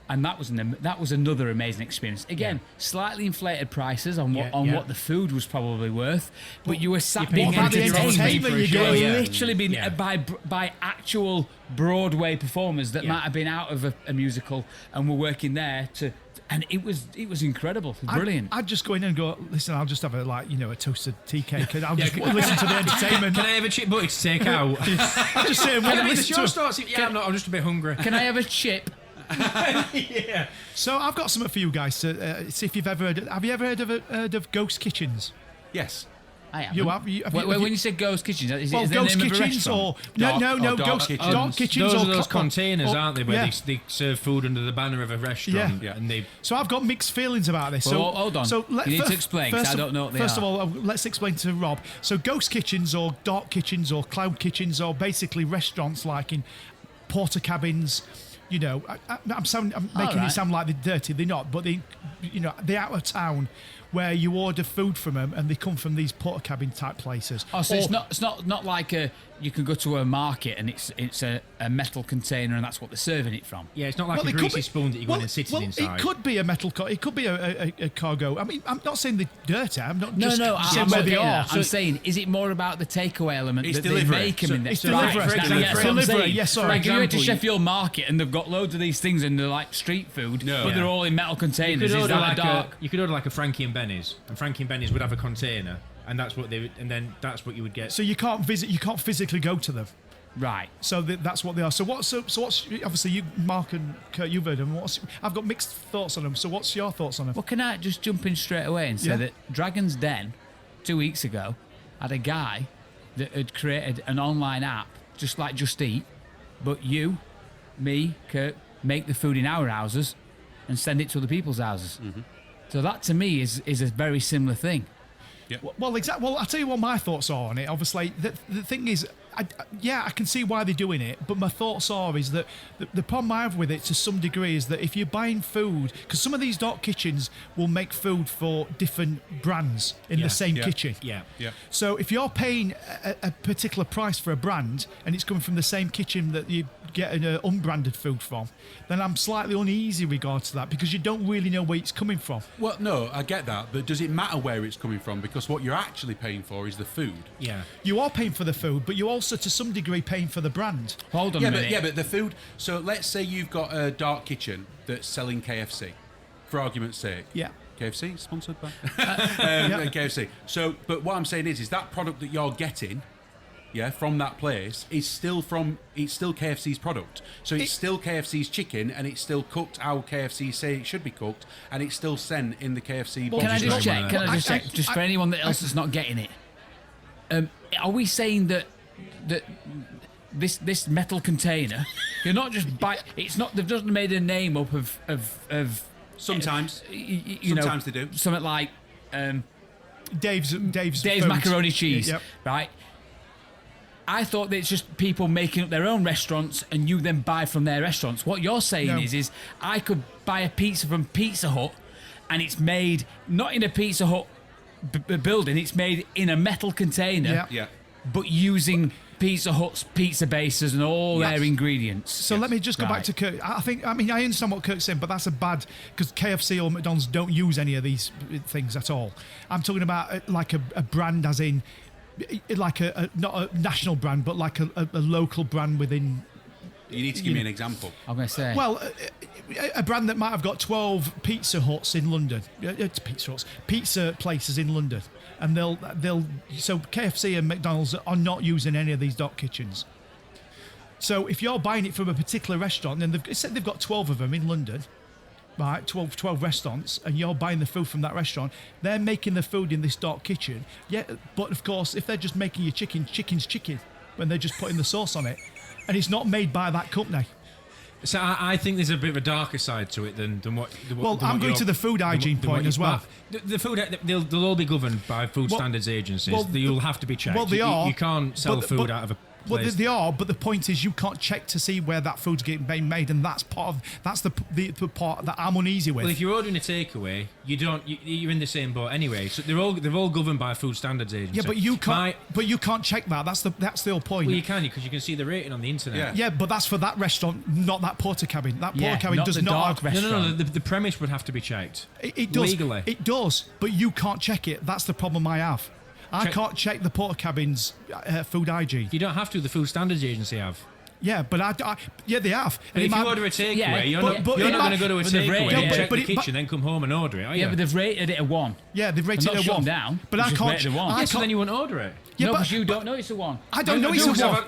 And that was another amazing experience. Again, slightly inflated prices on what the food was probably worth, but you were sat being What about the entertained. entertainment you You were get? literally being by actual Broadway performers that might have been out of a musical and were working there and it was incredible, brilliant. I'd just go in and go, listen, I'll just have a toasted tea cake and I'll just listen to the entertainment. can I have a chip butty to take out? I'll just say, Can I listen the to show it. starts? Yeah, I'm just a bit hungry. Can I have a chip? Yeah. So I've got something for you guys to see if you've ever have you ever heard of ghost kitchens? Yes. I am. You have? When you said Ghost Kitchens, is Well, it the ghost name of a kitchens or restaurant? no, Dark ghost kitchens. dark kitchens Those or are those co- containers, or- aren't they? Where yeah. they serve food under the banner of a restaurant. Yeah. And they. So I've got mixed feelings about this. Well, so hold on. You need to explain, 'cause I don't know what they First are. of all, let's explain to Rob. So ghost kitchens or dark kitchens or cloud kitchens or basically restaurants like in porter cabins, I'm making it sound like they're dirty. They're not, but they're out of town where you order food from them and they come from these porta cabin type places. Oh, so it's not like you can go to a market and it's a metal container and that's what they're serving it from. Yeah, it's not like a greasy spoon that you're going and sitting inside. It could be a metal. It could be a cargo. I mean, I'm not saying they're dirty. I'm not No, just saying I'm where not they getting are. that. I'm saying, is it more about the takeaway element It's that delivery. they make them in there? It's delivery. Right, It's that's what I'm delivery. saying. Yes, sorry. Like if you went to example, Sheffield Market and they've got loads of these things and they're like street food, but they're all in metal containers. Is that dark? You could order like a Frankie and Benny's, and Frankie and Benny's would have a container, and that's what that's what you would get. So you can't physically go to them. Right. So that's what they are. So what's obviously you, Mark and Kurt, you've heard them. I've got mixed thoughts on them. So what's your thoughts on them? Well, can I just jump in straight away and say that Dragon's Den 2 weeks ago had a guy that had created an online app just like Just Eat, but you, me, Kurt, make the food in our houses and send it to other people's houses. Mm-hmm. So that to me is a very similar thing. Yeah. Well, exactly. Well, I'll tell you what my thoughts are on it. Obviously, the thing is, I can see why they're doing it, but my thoughts is that the problem I have with it to some degree is that if you're buying food, because some of these dark kitchens will make food for different brands in the same kitchen. Yeah. So if you're paying a particular price for a brand and it's coming from the same kitchen that you get an unbranded food from, then I'm slightly uneasy regards to that because you don't really know where it's coming from. Well, no, I get that, but does it matter where it's coming from? Because what you're actually paying for is the food. Yeah. You are paying for the food, but you're also to some degree paying for the brand. Hold on a minute. But the food. So let's say you've got a dark kitchen that's selling KFC, for argument's sake. Yeah. KFC sponsored by KFC. So, but what I'm saying is that product that you're getting, from that place it's still KFC's product. So it's still KFC's chicken, and it's still cooked how KFC say it should be cooked, and it's still sent in the KFC. Can I just check? I- Just for anyone that else that's not getting it, are we saying that this metal container, you're not just buy? It's not. They've just made a name up of. Sometimes, Sometimes they do something like Dave's Foods. macaroni cheese, Yep. right? I thought that it's just people making up their own restaurants and you then buy from their restaurants. What you're saying No. is I could buy a pizza from Pizza Hut and it's made not in a Pizza Hut building, it's made in a metal container, Yeah. but using Pizza Hut's pizza bases and all Yes. their ingredients. So let me just go back to Kirk. I understand what Kirk's saying, but that's a bad, because KFC or McDonald's don't use any of these things at all. I'm talking about like a brand, as in like not a national brand, but like a local brand within. You need to give me an example. I'm going to say. Well, a brand that might have got 12 Pizza Huts in London, pizza places in London, and so KFC and McDonald's are not using any of these dark kitchens. So if you're buying it from a particular restaurant, and they've got 12 of them in London, right, 12 restaurants, and you're buying the food from that restaurant, they're making the food in this dark kitchen. Yeah, but of course, if they're just making your chicken's chicken, when they're just putting the sauce on it, and it's not made by that company. So I think there's a bit of a darker side to it than what. Well, I'm going to the food hygiene point as well. The food, they'll all be governed by food standards agencies. You'll have to be checked. Well, they are. You can't sell food out of a. Well, they are, but the point is you can't check to see where that food's getting made, and that's the part that I'm uneasy with. Well, if you're ordering a takeaway, you're in the same boat anyway. So they're all governed by a food standards agency. Yeah, but you can't. But you can't check that. That's the whole point. Well, you can, because you can see the rating on the internet. Yeah, but that's for that restaurant, not that porta cabin. That porta cabin not does the not. dark No. The premise would have to be checked. It does legally. It does, but you can't check it. That's the problem I have. I can't check the porta cabin's food hygiene. You don't have to. The food standards agency have. Yeah, but they have. But if you order a takeaway, you're not but going to go to a but they've takeaway rated and it. check But the it- kitchen, then come home and order it, are you? Yeah, but they've rated it a 1. Yeah, they've rated Not it a shut 1. down. But It's I just can't. rated a 1. I Yeah, so can't- then you won't order it. Yeah, no, but because you don't know it's a 1. I don't know it's a 1.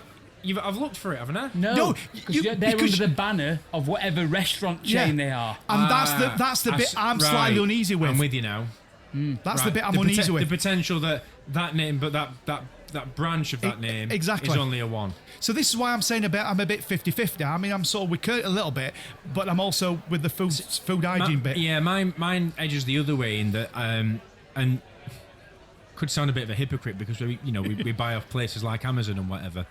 I've looked for it, haven't I? No, you- they're because- under the banner of whatever restaurant chain they are. And that's the bit I'm slightly uneasy with. I'm with you now. That's the Right. bit I'm uneasy with. The potential that name, but that branch of that name exactly. is only a 1. So this is why I'm saying I'm a bit 50-50. I mean, I'm sort of with Kurt a little bit, but I'm also with the food hygiene bit. Yeah, mine edges the other way in that, and could sound a bit of a hypocrite because we buy off places like Amazon and whatever,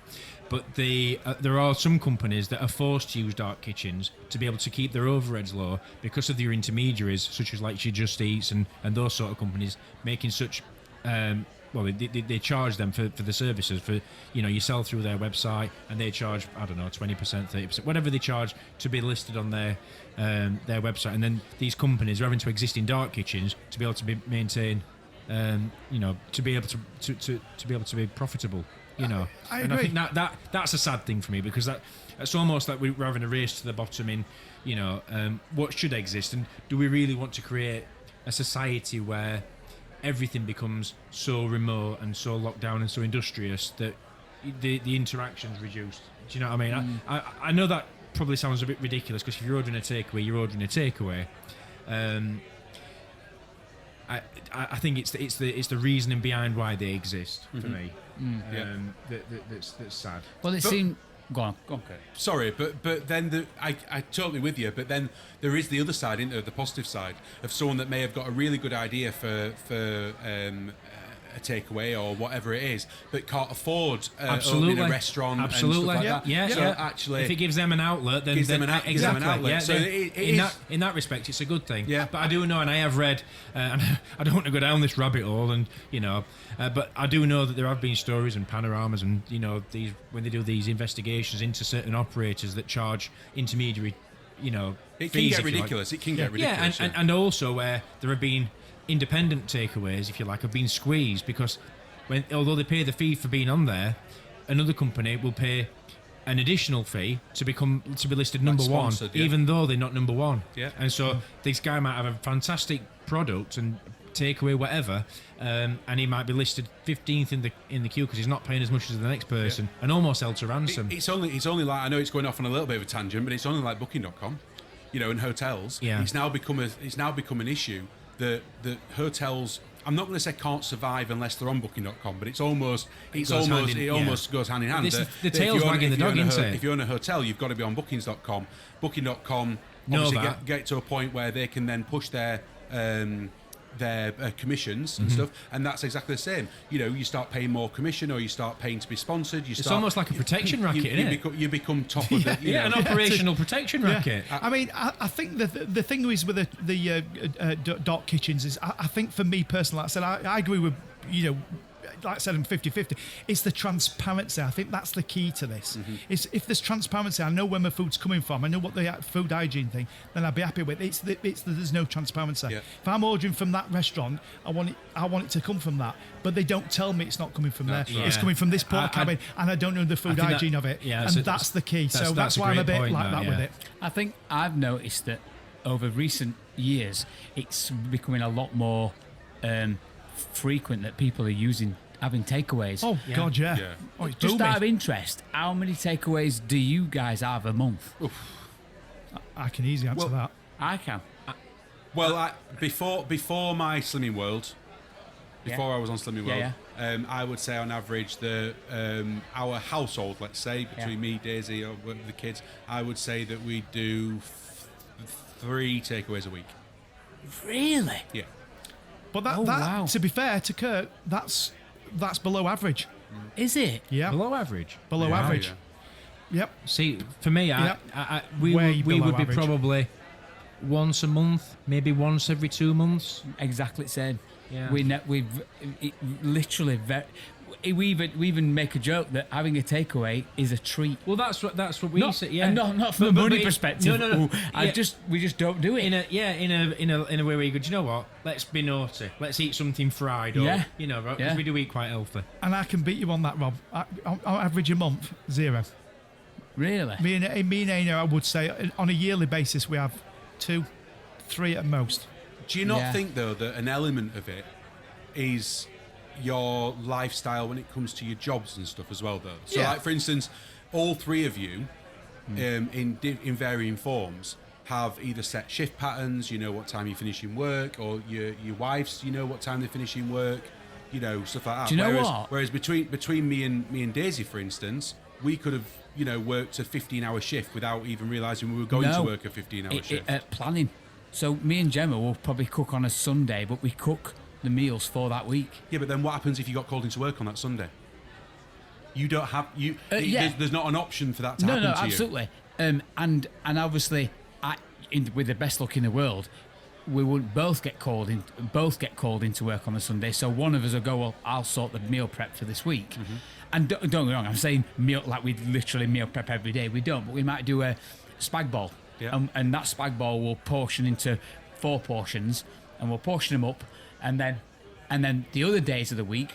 but there are some companies that are forced to use dark kitchens to be able to keep their overheads low because of their intermediaries, such as like She Just Eats and those sort of companies making such. They charge them for the services. For you sell through their website and they charge 20%, 30%, whatever they charge to be listed on their website, and then these companies are having to exist in dark kitchens to be able to maintain, to be able to be profitable. I and agree. I think that's a sad thing for me because that's almost like we're having a race to the bottom in what should exist, and do we really want to create a society where everything becomes so remote and so locked down and so industrious that the interaction's reduced? Do you know what I mean? I know that probably sounds a bit ridiculous because if you're ordering a takeaway, you're ordering a takeaway. I think it's the reasoning behind why they exist for me. That's sad. Well, it seemed. Go on. Okay. Sorry, but then I totally with you. But then there is the other side, isn't there? The positive side of someone that may have got a really good idea for a takeaway or whatever it is, but can't afford opening a restaurant. Absolutely. And stuff like that. So actually, if it gives them an outlet, then gives them an outlet. Yeah, so in that respect, it's a good thing. Yeah. But I do know, and I have read, and I don't want to go down this rabbit hole, and but I do know that there have been stories and panoramas, and these when they do these investigations into certain operators that charge intermediary, it can fees, get if you like. ridiculous. It can get ridiculous. Yeah, and also where there have been independent takeaways, if you like, have been squeezed because although they pay the fee for being on there, another company will pay an additional fee to be listed number one, even though they're not number one. Yeah. And so this guy might have a fantastic product and takeaway whatever, and he might be listed 15th in the queue because he's not paying as much as the next person, and almost held to ransom. It's only like, I know it's going off on a little bit of a tangent, but it's only like Booking.com, and hotels. Yeah. It's now become an issue that hotels, I'm not going to say can't survive unless they're on Booking.com, but it almost goes hand in hand. The tail's wagging the dog, isn't it? If you're in a hotel, you've got to be on Bookings.com. Booking.com Know obviously that. get to a point where they can then push their commissions and stuff, and that's exactly the same. You start paying more commission, or you start paying to be sponsored. It's almost like a protection racket, isn't it? You become top of the. An operational protection racket. I mean, I think the thing is with the dark kitchens is, I think for me personally, like I said, I agree with, like I said, I'm 50-50. It's the transparency. I think that's the key to this. It's if there's transparency, I know where my food's coming from, I know what the food hygiene thing, then I'd be happy with it. It's there's no transparency. Yeah. If I'm ordering from that restaurant, I want it to come from that, but they don't tell me it's not coming from there. Right. It's coming from this port cabin, and I don't know the food hygiene of it. Yeah, and so that's the key. So that's a why I'm a great bit point, like that with it. I think I've noticed that over recent years, it's becoming a lot more frequent that people are having takeaways. Oh, God, yeah. Yeah. Oh, it's Just booming. out of interest, how many takeaways do you guys have a month? I can easily answer that. I can. Well, before my Slimming World, before I was on Slimming World, Yeah, I would say on average our household, let's say between me, Daisy, or the kids, I would say that we do 3 takeaways a week. Really? Yeah. But that, wow. to be fair to Kurt, that's below average. Is it? Yeah, Below average. below Yeah, average. yeah. Yep. See, for me, we Way would below be average. probably once a month, maybe once every 2 months. Exactly the same. Yeah. We've literally we even make a joke that having a takeaway is a treat. Well, that's what we say. Yeah, not from a money perspective. No. We just don't do it. In a way where you go, do you know what? Let's be naughty. Let's eat something fried. Or, Yeah. Because Yeah. we do eat quite healthy. And I can beat you on that, Rob. On average a month, 0. Really? Me and Aina, I would say on a yearly basis we have 2, 3 at most. Do you not Yeah. think though that an element of it is your lifestyle when it comes to your jobs and stuff as well, though? So, Yeah. like for instance, all 3 of you, in varying forms, have either set shift patterns. You know what time you finish in work, or your wives, what time they finish in work. Stuff like that. Do you know what? Whereas between me and Daisy, for instance, we could have worked a 15-hour shift without even realising we were going to work a 15-hour shift. Planning. So me and Gemma will probably cook on a Sunday, but we cook the meals for that week. Yeah, but then what happens if you got called into work on that Sunday? You don't have there's not an option for that to happen to you. Absolutely. And obviously, with the best luck in the world, we would both get called into work on the Sunday. So one of us will go, well, I'll sort the meal prep for this week. Mm-hmm. And don't get me wrong, I'm saying meal like we literally meal prep every day. We don't, but we might do a spag bol, and that spag bol will portion into 4 portions, and we'll portion them up, and then the other days of the week,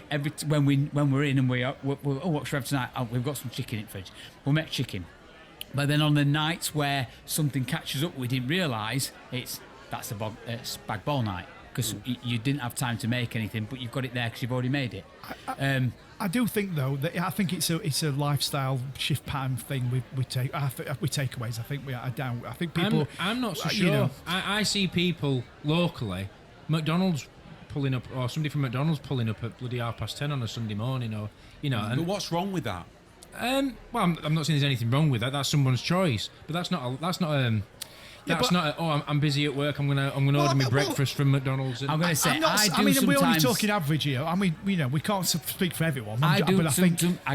when we're in and we're what's for tonight? Oh, we've got some chicken in the fridge. We'll make chicken. But then on the nights where something catches up we didn't realise, that's a spag bol night, because you didn't have time to make anything, but you've got it there because you've already made it. I do think though that I think it's a lifestyle shift pattern thing we take takeaways. I think people. I'm not so sure. You know, I see people locally, McDonald's pulling up, or somebody from McDonald's pulling up at bloody 10:30 on a Sunday morning, or But what's wrong with that? Well, I'm not saying there's anything wrong with that. That's someone's choice, but that's not. I'm busy at work. I'm gonna order my breakfast from McDonald's. I'm gonna say we're only talking average here. I mean, we can't speak for everyone. I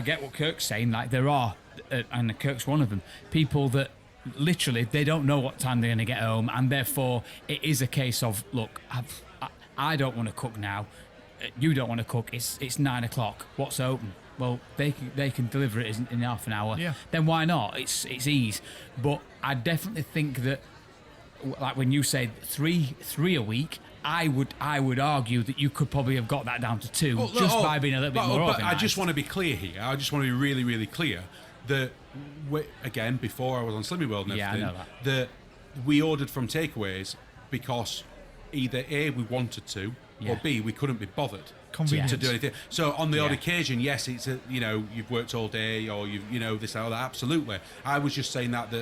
get what Kirk's saying. Like there are, and Kirk's one of them. People that literally they don't know what time they're going to get home, and therefore it is a case of look, I don't want to cook now. You don't want to cook. It's 9:00. What's open? Well, they can deliver it in half an hour. Yeah. Then why not? It's ease. But I definitely think that, like when you say three a week, I would argue that you could probably have got that down to 2 by being a little bit more organised. But I just want to be clear here. I just want to be really, really clear that again, before I was on Slimming World and everything, I know that we ordered from takeaways because either A, we wanted to, or B, we couldn't be bothered to do anything. So on the odd occasion, yes, it's you've worked all day, or this or that. Absolutely. I was just saying that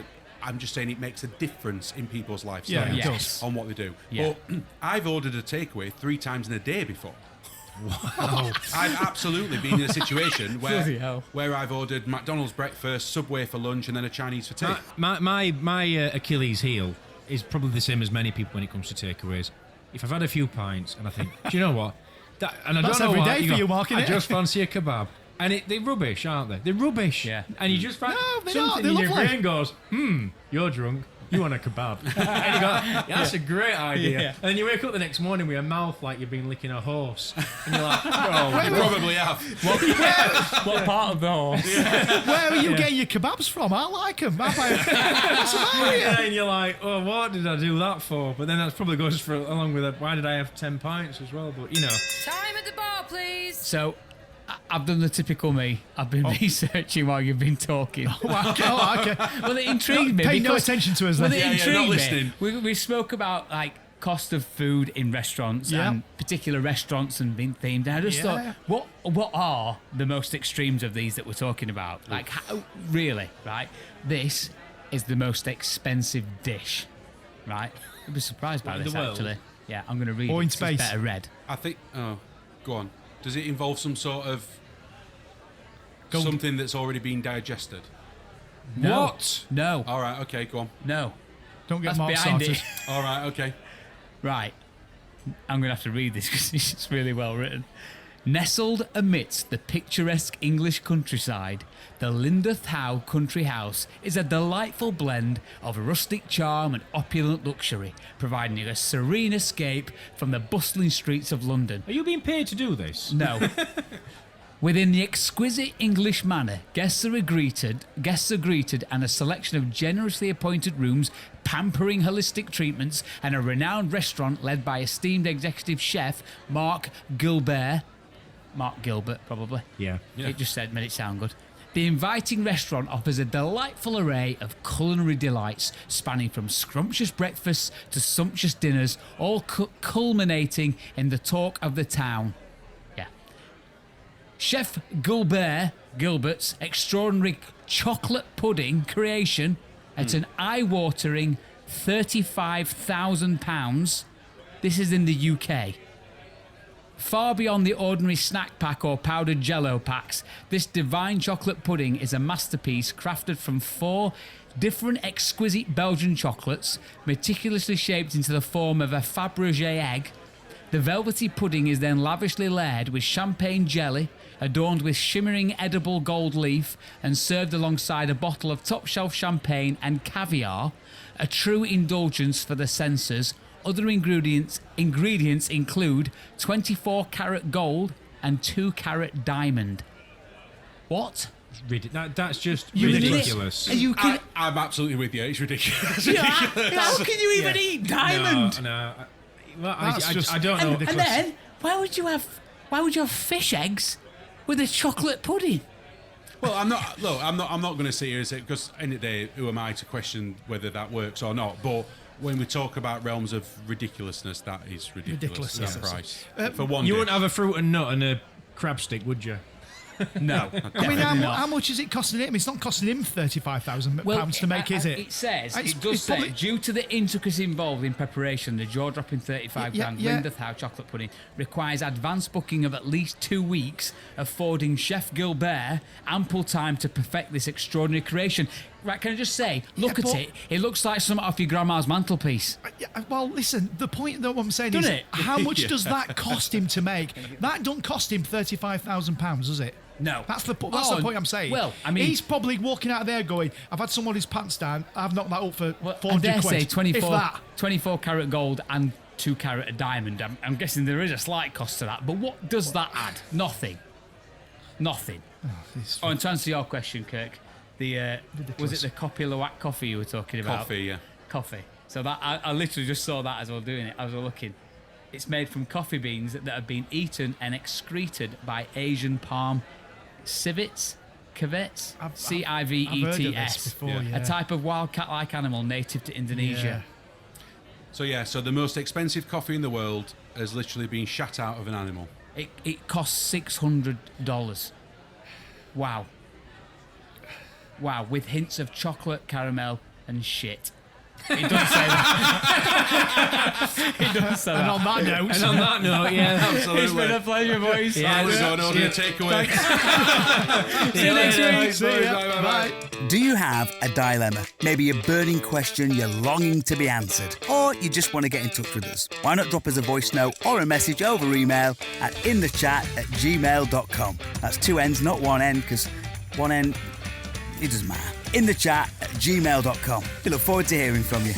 I'm just saying it makes a difference in people's lifestyles on what they do. Yeah. But I've ordered a takeaway 3 times in a day before. Wow. I've absolutely been in a situation where I've ordered McDonald's breakfast, Subway for lunch, and then a Chinese for tea. My Achilles heel is probably the same as many people when it comes to takeaways. If I've had a few pints and I think, do you know what? And I That's don't know every why, day for you, Mark, I just fancy a kebab. And they're rubbish, aren't they? They're rubbish. Yeah. And you just find they're something not. in They're your lovely. brain goes, you're drunk. You want a kebab. And you go, that's a great idea. Yeah. And then you wake up the next morning with a mouth like you've been licking a horse. And you're like, oh, You probably have. What part of the horse? Where are you getting your kebabs from? I like them. What's the matter with you? and then you're like, oh, what did I do that for? But then that probably goes along with why did I have 10 pints as well? But, Time at the bar, please. So I've done the typical me. I've been researching while you've been talking. Okay. Well, it intrigued me. Pay no because- attention to us Well, then. it intrigued not me. listening. We spoke about like cost of food in restaurants and particular restaurants and being themed. And I just thought, what are the most extremes of these that we're talking about? Like, how, really, right? This is the most expensive dish, right? You'll be surprised by In this, the world? actually. Yeah, I'm going to read Or it. in 'cause space. It's better read. I think. Oh, go on. Does it involve some sort of something that's already been digested? No. What? No. All right. Okay. Go on. No. Don't get That's Mark behind started. it. All right. Okay. Right. I'm going to have to read this because it's really well written. Nestled amidst the picturesque English countryside, the Lindeth Howe country house is a delightful blend of rustic charm and opulent luxury, providing a serene escape from the bustling streets of London. Are you being paid to do this? No. Within the exquisite English manner, guests are greeted and a selection of generously appointed rooms, pampering holistic treatments, and a renowned restaurant led by esteemed executive chef Mark Gilbert, probably. Yeah. It just made it sound good. The inviting restaurant offers a delightful array of culinary delights, spanning from scrumptious breakfasts to sumptuous dinners, all culminating in the talk of the town. Yeah. Chef Gilbert's extraordinary chocolate pudding creation at an eye-watering £35,000. This is in the UK. Far beyond the ordinary snack pack or powdered jello packs, this divine chocolate pudding is a masterpiece crafted from 4 different exquisite Belgian chocolates, meticulously shaped into the form of a Fabergé egg. The velvety pudding is then lavishly layered with champagne jelly, adorned with shimmering edible gold leaf, and served alongside a bottle of top-shelf champagne and caviar, a true indulgence for the senses. Other ingredients include 24-carat gold and 2-carat diamond. What? That's just Ridiculous. ridiculous. You can, I'm absolutely with you. It's ridiculous. how can you even eat diamond? No. Well, That's just I don't know. And then, why would you have fish eggs with a chocolate pudding? Well, I'm not. Look, I'm not going to sit here and say, because end of the day, who am I to question whether that works or not? But when we talk about realms of ridiculousness, that is ridiculous. That price for one. You dish. wouldn't have a fruit and nut and a crab stick, would you? No. I mean, how much is it costing him? It's not costing him £35,000 to make, is it? It says, It's- it does it's say, probably- due to the intricacy involved in preparation, the jaw-dropping 35 Yeah, grand yeah. Lindeth chocolate pudding requires advance booking of at least 2 weeks, affording Chef Gilbert ample time to perfect this extraordinary creation. Right, can I just say, look Yeah, at but- it. It looks like something off your grandma's mantelpiece. Yeah, well, listen, the point that I'm saying Doesn't is, it? how much does that cost him to make? That don't cost him £35,000, does it? No. That's the point I'm saying. Well, I mean, he's probably walking out of there going, I've had someone's pants down, I've knocked that up for I 400 dare quid. say If 24 that. 24-carat gold and 2-carat of diamond. I'm guessing there is a slight cost to that. But what does that add? Nothing. Oh, and to answer your question, Kirk, was it the Coffee Loac coffee you were talking about? Coffee, yeah. Coffee. So that I literally just saw that as I was doing it. I was looking. It's made from coffee beans that have been eaten and excreted by Asian palm civets. Civets? I've heard of C-I-V-E-T-S. this before, yeah. A type of wild cat-like animal native to Indonesia. So the most expensive coffee in the world has literally been shat out of an animal. It costs $600. Wow, with hints of chocolate, caramel, and shit. It doesn't say that. It doesn't say And that. on that note, And on that note, yeah, Absolutely. It's been a pleasure, boys. Yeah, We're going on to a takeaway. See you next week. see ya. Bye. Do you have a dilemma? Maybe a burning question you're longing to be answered? Or you just want to get in touch with us? Why not drop us a voice note or a message over email at innthechat@gmail.com. That's 2 N's, not 1 N, because 1 N, it doesn't matter. innthechat@gmail.com. We look forward to hearing from you.